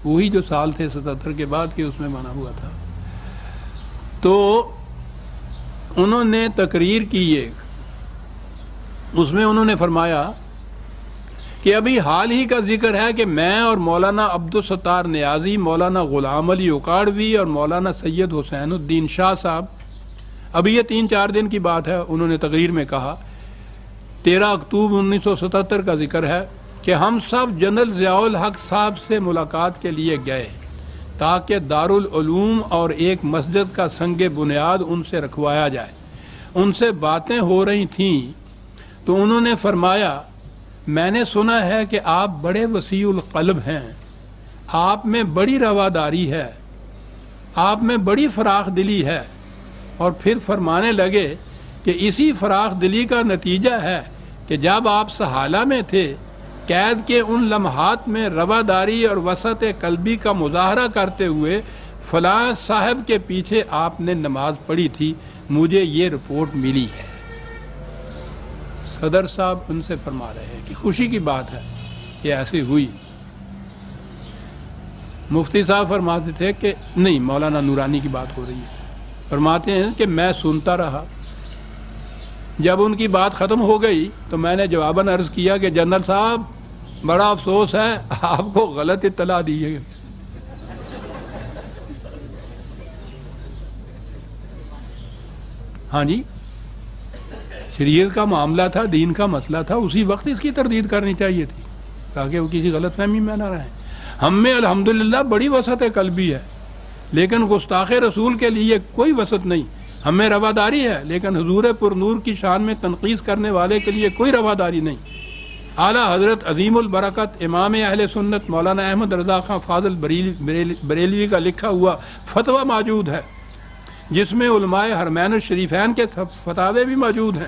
وہی جو سال تھے 77 کے بعد کے اس میں بنا ہوا تھا، تو انہوں نے تقریر کی ایک، اس میں انہوں نے فرمایا کہ ابھی حال ہی کا ذکر ہے کہ میں اور مولانا عبدالستار نیازی، مولانا غلام علی اکاڑوی اور مولانا سید حسین الدین شاہ صاحب، ابھی یہ 3-4 دن کی بات ہے، انہوں نے تقریر میں کہا 13 اکتوبر 1977 کا ذکر ہے کہ ہم سب جنرل ضیاء الحق صاحب سے ملاقات کے لیے گئے تاکہ دارالعلوم اور ایک مسجد کا سنگ بنیاد ان سے رکھوایا جائے۔ ان سے باتیں ہو رہی تھیں تو انہوں نے فرمایا میں نے سنا ہے کہ آپ بڑے وسیع القلب ہیں، آپ میں بڑی رواداری ہے، آپ میں بڑی فراخ دلی ہے، اور پھر فرمانے لگے کہ اسی فراخ دلی کا نتیجہ ہے کہ جب آپ سہالہ میں تھے قید کے ان لمحات میں رواداری اور وسعت قلبی کا مظاہرہ کرتے ہوئے فلاں صاحب کے پیچھے آپ نے نماز پڑھی تھی، مجھے یہ رپورٹ ملی ہے۔ صدر صاحب ان سے فرما رہے ہیں کہ خوشی کی بات ہے کہ ایسی ہوئی۔ مفتی صاحب فرماتے تھے کہ نہیں، مولانا نورانی کی بات ہو رہی ہے، فرماتے ہیں کہ میں سنتا رہا، جب ان کی بات ختم ہو گئی تو میں نے جواباً عرض کیا کہ جنرل صاحب بڑا افسوس ہے آپ کو غلط اطلاع دی ہے۔ ہاں جی، شریعت کا معاملہ تھا، دین کا مسئلہ تھا، اسی وقت اس کی تردید کرنی چاہیے تھی تاکہ وہ کسی غلط فہمی میں نہ رہیں۔ ہم میں الحمدللہ بڑی وسعت قلبی ہے، لیکن گستاخ رسول کے لیے کوئی وسعت نہیں۔ ہمیں رواداری ہے لیکن حضور پر نور کی شان میں تنقیص کرنے والے کے لیے کوئی رواداری نہیں۔ اعلیٰ حضرت عظیم البرکت امام اہل سنت مولانا احمد رضا خان فاضل بریلوی کا لکھا ہوا فتویٰ موجود ہے جس میں علماء حرمین الشریفین کے فتاوے بھی موجود ہیں،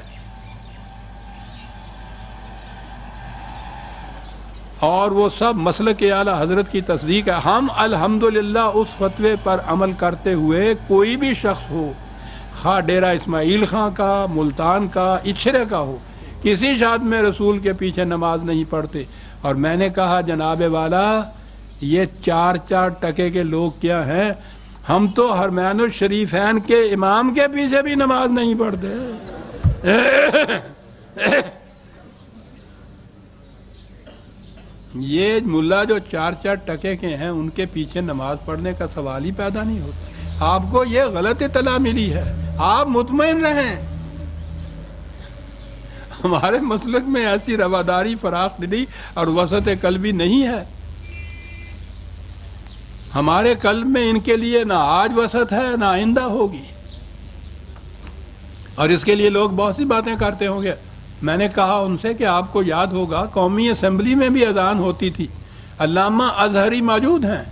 اور وہ سب مسلک اعلیٰ حضرت کی تصدیق ہے۔ ہم الحمدللہ اس فتوے پر عمل کرتے ہوئے کوئی بھی شخص ہو، خواہ ڈیرہ اسماعیل خان کا، ملتان کا، اچھرے کا ہو، کسی شاد میں رسول کے پیچھے نماز نہیں پڑھتے۔ اور میں نے کہا جناب والا یہ 4 ٹکے کے لوگ کیا ہیں، ہم تو حرمین الشریفین کے امام کے پیچھے بھی نماز نہیں پڑھتے۔ یہ ملا جو 4 ٹکے کے ہیں ان کے پیچھے نماز پڑھنے کا سوال ہی پیدا نہیں ہوتا۔ آپ کو یہ غلط اطلاع ملی ہے، آپ مطمئن رہیں، ہمارے مسلک میں ایسی رواداری، فراخ دلی اور وسعت قلبی نہیں ہے۔ ہمارے قلب میں ان کے لیے نہ آج وسعت ہے نہ آئندہ ہوگی، اور اس کے لیے لوگ بہت سی باتیں کرتے ہوں گے۔ میں نے کہا ان سے کہ آپ کو یاد ہوگا قومی اسمبلی میں بھی اذان ہوتی تھی، علامہ اظہری موجود ہیں،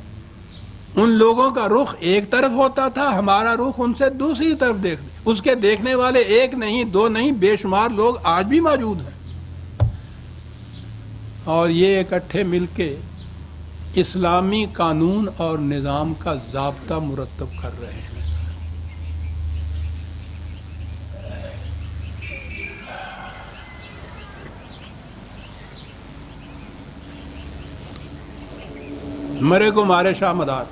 ان لوگوں کا رخ ایک طرف ہوتا تھا، ہمارا رخ ان سے دوسری طرف اس کے دیکھنے والے 1 نہیں 2 نہیں بے شمار لوگ آج بھی موجود ہیں، اور یہ اکٹھے مل کے اسلامی قانون اور نظام کا ضابطہ مرتب کر رہے ہیں۔ مرے کو مارے شاہ مدار،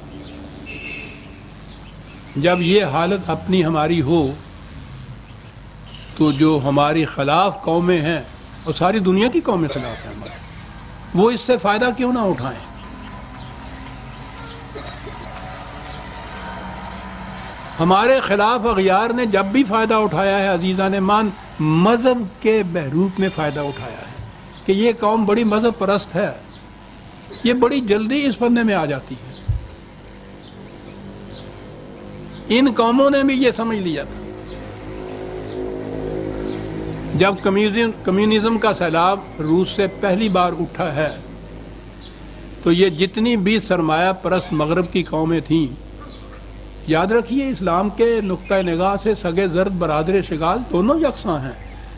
جب یہ حالت اپنی ہماری ہو تو جو ہماری خلاف قومیں ہیں، اور ساری دنیا کی قومیں خلاف ہیں ہمارے، وہ اس سے فائدہ کیوں نہ اٹھائیں؟ ہمارے خلاف اغیار نے جب بھی فائدہ اٹھایا ہے عزیزان مان، مذہب کے بحروپ میں فائدہ اٹھایا ہے کہ یہ قوم بڑی مذہب پرست ہے، یہ بڑی جلدی اس پنے میں آ جاتی ہے۔ ان قوموں نے بھی یہ سمجھ لیا تھا۔ جب کمیونزم کا سیلاب روس سے پہلی بار اٹھا ہے تو یہ جتنی بھی سرمایہ پرست مغرب کی قومیں تھیں، یاد رکھیے اسلام کے نقطۂ نگاہ سے سگے زرد برادر شگال دونوں یکساں ہیں،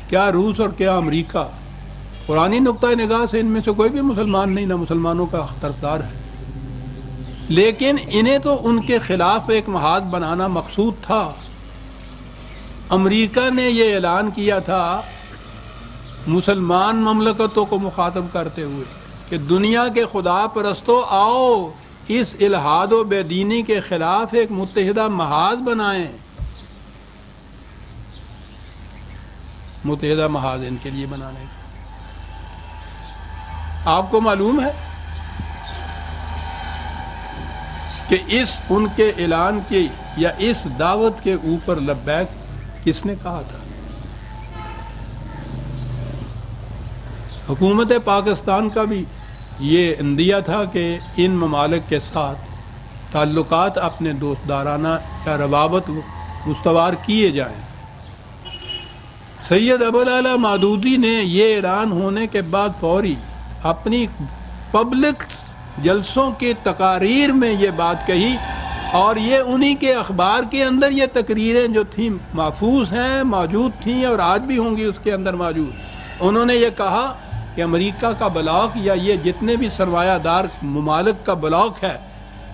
کیا روس اور کیا امریکہ۔ قرآنی نقطۂ نگاہ سے ان میں سے کوئی بھی مسلمان نہیں، نہ مسلمانوں کا طرفدار ہے۔ لیکن انہیں تو ان کے خلاف ایک محاذ بنانا مقصود تھا۔ امریکہ نے یہ اعلان کیا تھا مسلمان مملکتوں کو مخاطب کرتے ہوئے کہ دنیا کے خدا پرستوں آؤ اس الحاد و بے دینی کے خلاف ایک متحدہ محاذ بنائیں۔ متحدہ محاذ ان کے لیے بنانے کا آپ کو معلوم ہے کہ ان کے اعلان کی یا اس دعوت کے اوپر لبیک کس نے کہا تھا؟ حکومت پاکستان کا بھی یہ اندیہ تھا کہ ان ممالک کے ساتھ تعلقات اپنے دوستدارانہ یا روابط استوار کیے جائیں۔ سید ابوالعلا مودودی نے یہ اعلان ہونے کے بعد فوری اپنی پبلک جلسوں کی تقاریر میں یہ بات کہی، اور یہ انہی کے اخبار کے اندر یہ تقریریں جو تھیں محفوظ ہیں، موجود تھیں اور آج بھی ہوں گی اس کے اندر موجود۔ انہوں نے یہ کہا کہ امریکہ کا بلاک یا یہ جتنے بھی سرمایہ دار ممالک کا بلاک ہے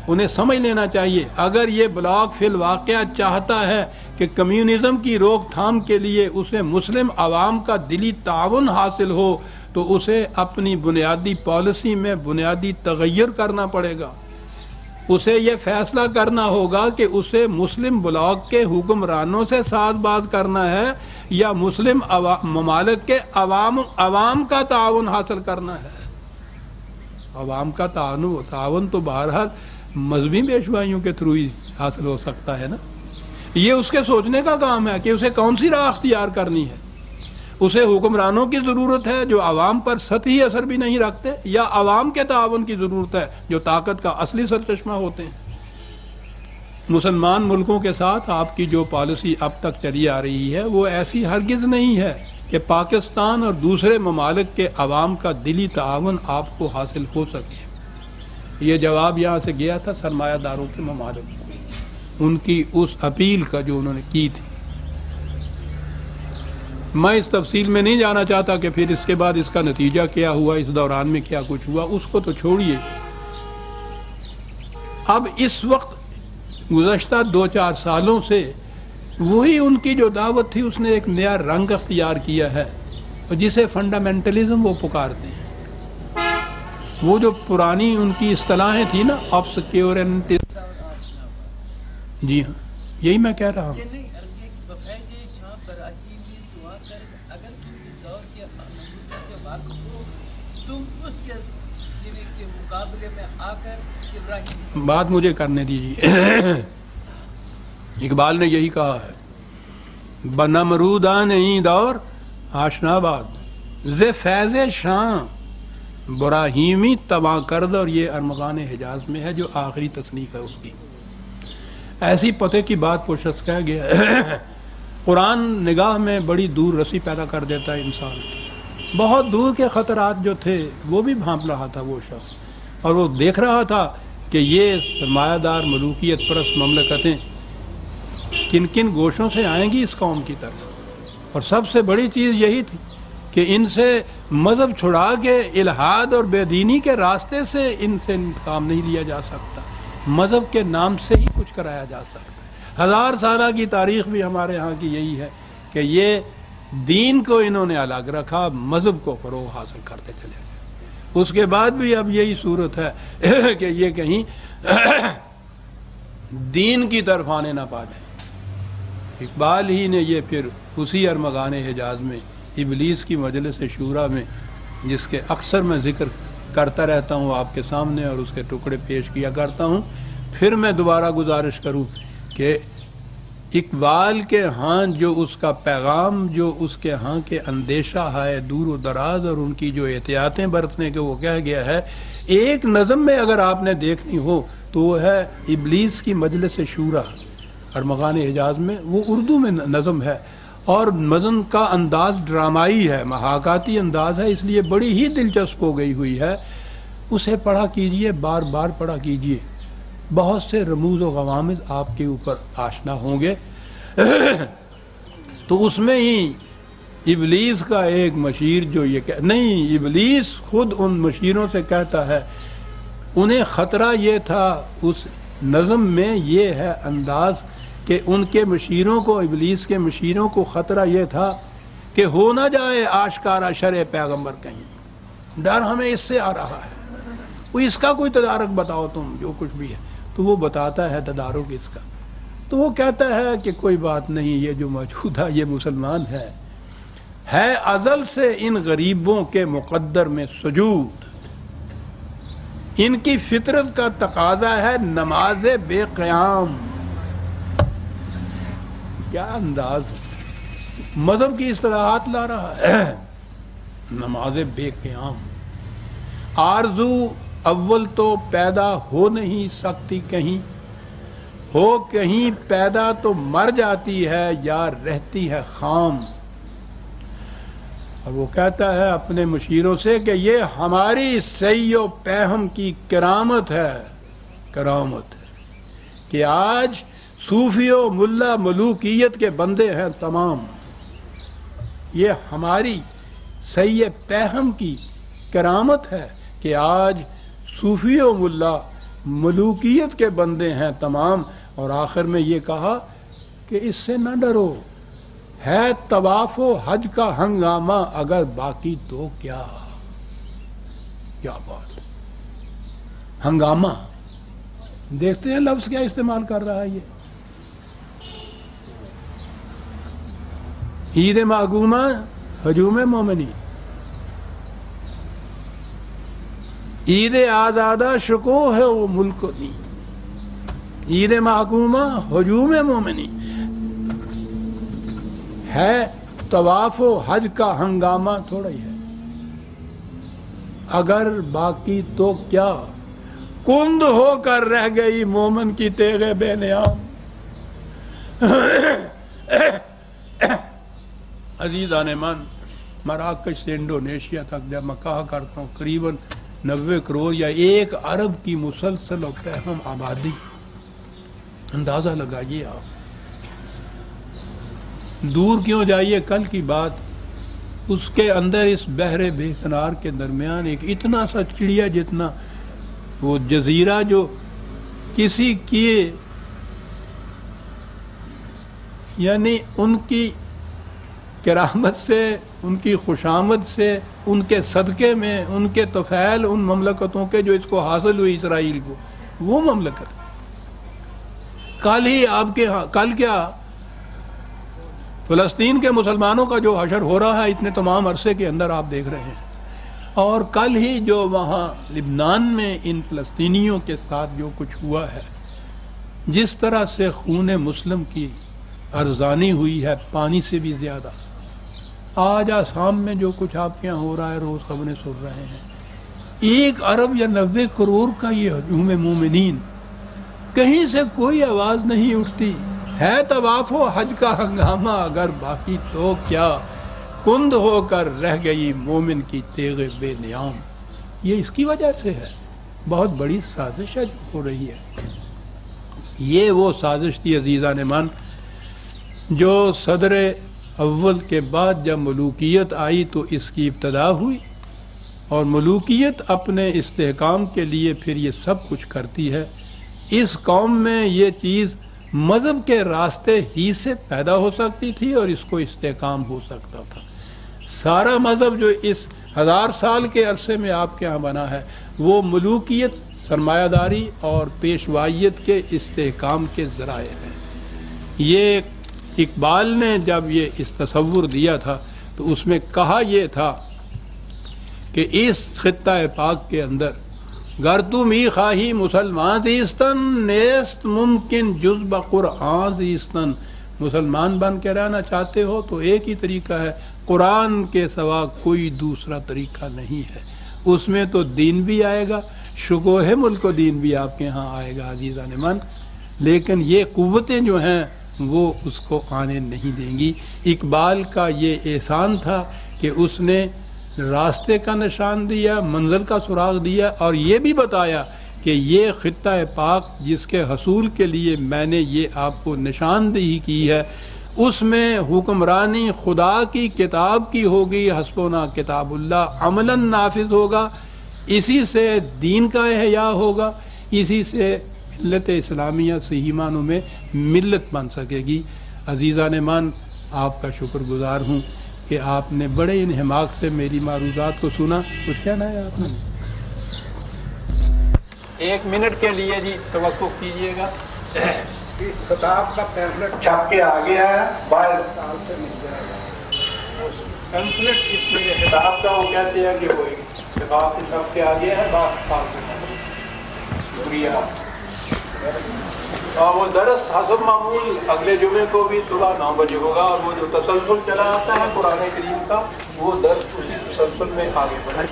انہیں سمجھ لینا چاہیے، اگر یہ بلاک فی الواقع چاہتا ہے کہ کمیونزم کی روک تھام کے لیے اسے مسلم عوام کا دلی تعاون حاصل ہو تو اسے اپنی بنیادی پالیسی میں بنیادی تغیر کرنا پڑے گا۔ اسے یہ فیصلہ کرنا ہوگا کہ اسے مسلم بلاک کے حکمرانوں سے ساتھ بات کرنا ہے یا مسلم ممالک کے عوام کا تعاون حاصل کرنا ہے۔ عوام کا تعاون تو بہرحال مذہبی پیشوائیوں کے تھرو ہی حاصل ہو سکتا ہے نا۔ یہ اس کے سوچنے کا کام ہے کہ اسے کون سی راہ اختیار کرنی ہے۔ اسے حکمرانوں کی ضرورت ہے جو عوام پر سطحی اثر بھی نہیں رکھتے، یا عوام کے تعاون کی ضرورت ہے جو طاقت کا اصلی سرچشمہ ہوتے ہیں۔ مسلمان ملکوں کے ساتھ آپ کی جو پالیسی اب تک چلی آ رہی ہے وہ ایسی ہرگز نہیں ہے کہ پاکستان اور دوسرے ممالک کے عوام کا دلی تعاون آپ کو حاصل ہو سکے۔ یہ جواب یہاں سے گیا تھا سرمایہ داروں کے ممالک کو، ان کی اس اپیل کا جو انہوں نے کی تھی۔ میں اس تفصیل میں نہیں جانا چاہتا کہ پھر اس کے بعد اس کا نتیجہ کیا ہوا، اس دوران میں کیا کچھ ہوا، اس کو تو چھوڑیے۔ اب اس وقت گزشتہ 2-4 سالوں سے وہی ان کی جو دعوت تھی اس نے ایک نیا رنگ اختیار کیا ہے، جسے فنڈامنٹلزم وہ پکارتے ہیں۔ وہ جو پرانی ان کی اصطلاحیں تھیں نا، obscurantism، جی ہاں یہی میں کہہ رہا ہوں۔ بات مجھے کرنے دیجیے۔ اقبال نے یہی کہا ہے، بنمرودان این دور آشنا باد ز فیض شاں براہیمی تواں کرد، اور یہ ارمغان حجاز میں ہے جو آخری تصنیف ہے اس کی۔ ایسی پتے کی بات پوشش کہہ گیا ہے۔ قرآن نگاہ میں بڑی دور رسی پیدا کر دیتا ہے انسان کی۔ بہت دور کے خطرات جو تھے وہ بھی بھانپ رہا تھا وہ شخص، اور وہ دیکھ رہا تھا کہ یہ سرمایہ دار ملوکیت پرست مملکتیں کن کن گوشوں سے آئیں گی اس قوم کی طرف، اور سب سے بڑی چیز یہی تھی کہ ان سے مذہب چھڑا کے الحاد اور بے دینی کے راستے سے ان سے کام نہیں لیا جا سکتا، مذہب کے نام سے ہی کچھ کرایا جا سکتا ہے۔ 1000 سالہ کی تاریخ بھی ہمارے ہاں کی یہی ہے کہ یہ دین کو انہوں نے الگ رکھا، مذہب کو فروغ حاصل کرتے چلے گئے۔ اس کے بعد بھی اب یہی صورت ہے کہ یہ کہیں دین کی طرف آنے نہ پا جائیں۔ اقبال ہی نے یہ پھر اسی ارمغان حجاز میں ابلیس کی مجلس شورا میں، جس کے اکثر میں ذکر کرتا رہتا ہوں آپ کے سامنے اور اس کے ٹکڑے پیش کیا کرتا ہوں، پھر میں دوبارہ گزارش کروں کہ اقبال کے ہاں جو اس کا پیغام، جو اس کے ہاں کے اندیشہ ہے دور و دراز، اور ان کی جو احتیاطیں برتنے کے وہ کہہ گیا ہے، ایک نظم میں اگر آپ نے دیکھنی ہو تو وہ ہے ابلیس کی مجلس شورا ارمغان حجاز میں۔ وہ اردو میں نظم ہے اور نظم کا انداز ڈرامائی ہے، محاکاتی انداز ہے، اس لیے بڑی ہی دلچسپ ہو گئی ہوئی ہے۔ اسے پڑھا کیجئے، بار بار پڑھا کیجئے، بہت سے رموز و غوامض آپ کے اوپر آشنا ہوں گے۔ تو اس میں ہی ابلیس کا ایک مشیر جو یہ نہیں، ابلیس خود ان مشیروں سے کہتا ہے انہیں خطرہ یہ تھا، اس نظم میں یہ ہے انداز کہ ان کے مشیروں کو، ابلیس کے مشیروں کو خطرہ یہ تھا کہ ہو نہ جائے آشکارا شرع پیغمبر کہیں، ڈر ہمیں اس سے آ رہا ہے، کوئی اس کا کوئی تدارک بتاؤ تم، جو کچھ بھی ہے۔ تو وہ بتاتا ہے تدارک اس کا، تو وہ کہتا ہے کہ کوئی بات نہیں، یہ جو موجودہ یہ مسلمان ہے ازل سے ان غریبوں کے مقدر میں سجود، ان کی فطرت کا تقاضا ہے نماز بے قیام۔ کیا انداز مذہب کی اصطلاحات لا رہا ہے، نماز بے قیام۔ آرزو اول تو پیدا ہو نہیں سکتی کہیں، ہو کہیں پیدا تو مر جاتی ہے یا رہتی ہے خام۔ اور وہ کہتا ہے اپنے مشیروں سے کہ یہ ہماری سی و پہم کی کرامت ہے، کرامت ہے کہ آج صوفی و ملا ملوکیت کے بندے ہیں تمام۔ یہ ہماری سی پہم کی کرامت ہے کہ آج صوفی و ملا ملوکیت کے بندے ہیں تمام۔ اور آخر میں یہ کہا کہ اس سے نہ ڈرو، ہے طواف و حج کا ہنگامہ اگر باقی تو کیا۔ کیا بات، ہنگامہ، دیکھتے ہیں لفظ کیا استعمال کر رہا ہے یہ۔ عید معگومہ ہجوم مومنی، عید آزادہ شکوہ ہے وہ ملک دی، عید معگومہ ہجوم مومنی، ہے طواف و حج کا ہنگامہ تھوڑا ہی ہے، اگر باقی تو کیا، کند ہو کر رہ گئی مومن کی تیغ بے نیام۔ عزیزان من، مراکش سے انڈونیشیا تک جب میں کہا کرتا ہوں قریباً 90 کروڑ یا 1 ارب کی مسلسل و پہم آبادی، اندازہ لگائیے آپ۔ دور کیوں جائیے، کل کی بات، اس کے اندر اس بحر بے کنار کے درمیان ایک اتنا سا چڑیا جتنا وہ جزیرہ جو کسی کی، یعنی ان کی کرامت سے، ان کی خوشامد سے، ان کے صدقے میں، ان کے طفیل ان مملکتوں کے جو اس کو حاصل ہوئی اسرائیل کو، وہ مملکت کل ہی آپ کے ہاں، کل کیا فلسطین کے مسلمانوں کا جو حشر ہو رہا ہے اتنے تمام عرصے کے اندر آپ دیکھ رہے ہیں، اور کل ہی جو وہاں لبنان میں ان فلسطینیوں کے ساتھ جو کچھ ہوا ہے، جس طرح سے خون مسلم کی ارزانی ہوئی ہے پانی سے بھی زیادہ، آج آسام میں جو کچھ آپ کے یہاں ہو رہا ہے روز خبریں سن رہے ہیں، 1 ارب یا 90 کروڑ کا یہ ہجوم مومنین، کہیں سے کوئی آواز نہیں اٹھتی، ہے طواف و حج کا ہنگامہ اگر باقی تو کیا، کند ہو کر رہ گئی مومن کی تیغ بے نیام۔ یہ اس کی وجہ سے ہے، بہت بڑی سازش ہو رہی ہے۔ یہ وہ سازش تھی عزیزان من جو صدر اول کے بعد جب ملوکیت آئی تو اس کی ابتدا ہوئی، اور ملوکیت اپنے استحکام کے لیے پھر یہ سب کچھ کرتی ہے۔ اس قوم میں یہ چیز مذہب کے راستے ہی سے پیدا ہو سکتی تھی اور اس کو استحکام ہو سکتا تھا۔ سارا مذہب جو اس 1000 سال کے عرصے میں آپ کے ہاں بنا ہے وہ ملوکیت، سرمایہ داری اور پیشوائیت کے استحکام کے ذرائع ہیں۔ یہ اقبال نے جب یہ اس تصور دیا تھا تو اس میں کہا یہ تھا کہ اس خطہ پاک کے اندر گر تو می خواہی مسلمان زیستن، نیست ممکن جز بقرآن زیستن، مسلمان بن کے رہنا چاہتے ہو تو ایک ہی طریقہ ہے، قرآن کے سوا کوئی دوسرا طریقہ نہیں ہے۔ اس میں تو دین بھی آئے گا، شکوہ ملک و دین بھی آپ کے ہاں آئے گا عزیزان من، لیکن یہ قوتیں جو ہیں وہ اس کو آنے نہیں دیں گی۔ اقبال کا یہ احسان تھا کہ اس نے راستے کا نشان دیا، منزل کا سراغ دیا، اور یہ بھی بتایا کہ یہ خطہ پاک جس کے حصول کے لیے میں نے یہ آپ کو نشاندہی کی ہے، اس میں حکمرانی خدا کی کتاب کی ہوگی، حسبنا کتاب اللہ عملاً نافذ ہوگا، اسی سے دین کا احیا ہوگا, اسی سے ملت اسلامیہ صحیح معنوں میں ملت بن سکے گی. عزیزان مان, آپ کا شکر گزار ہوں کہ آپ نے بڑے انہماک سے میری معروضات کو سنا. کچھ کہنا ہے آپ نے؟ 1 منٹ کے لیے جی توقف کیجیے گا. اس خطاب کا پیمفلٹ چھپ کے آ گیا ہے, 22 سال سے مل جائے گا. پیمفلٹ اس میرے خطاب کا وہ کہتے ہیں کہ وہ اتفاق سے چھپ کے آ گیا ہے 22 سال سے. شکریہ. اور وہ درس حسب معمول اگلے جمعے کو بھی صبح 9 بجے ہوگا, اور وہ جو تسلسل چلا آتا ہے قرآن کریم کا وہ درس اسی تسلسل میں آگے بڑھے.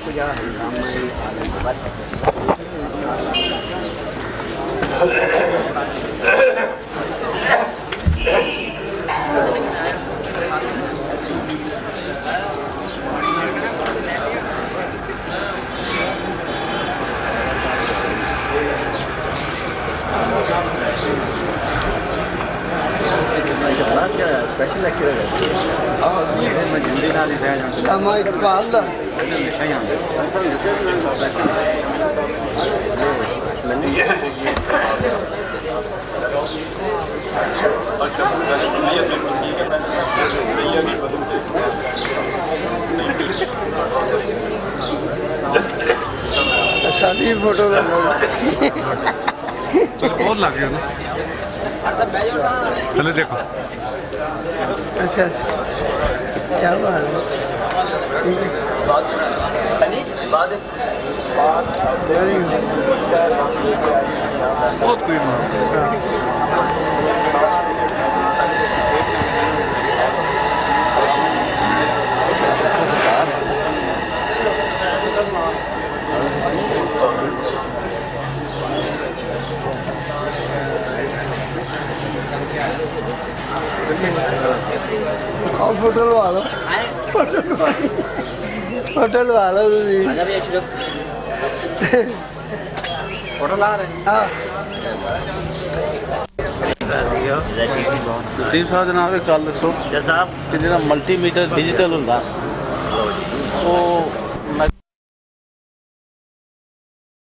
اسپیشل لیکچر فوٹو بہت لگ گیا نا. چلے دیکھو. اچھا کیا بات بہت کوئی فوٹو لوا لو, فوٹو لوا لو. فوٹو لا رہے لطیف صاحب جناب ایک گل دسو کہ جہاں ملٹی میٹر ڈیجیٹل ہوتا وہ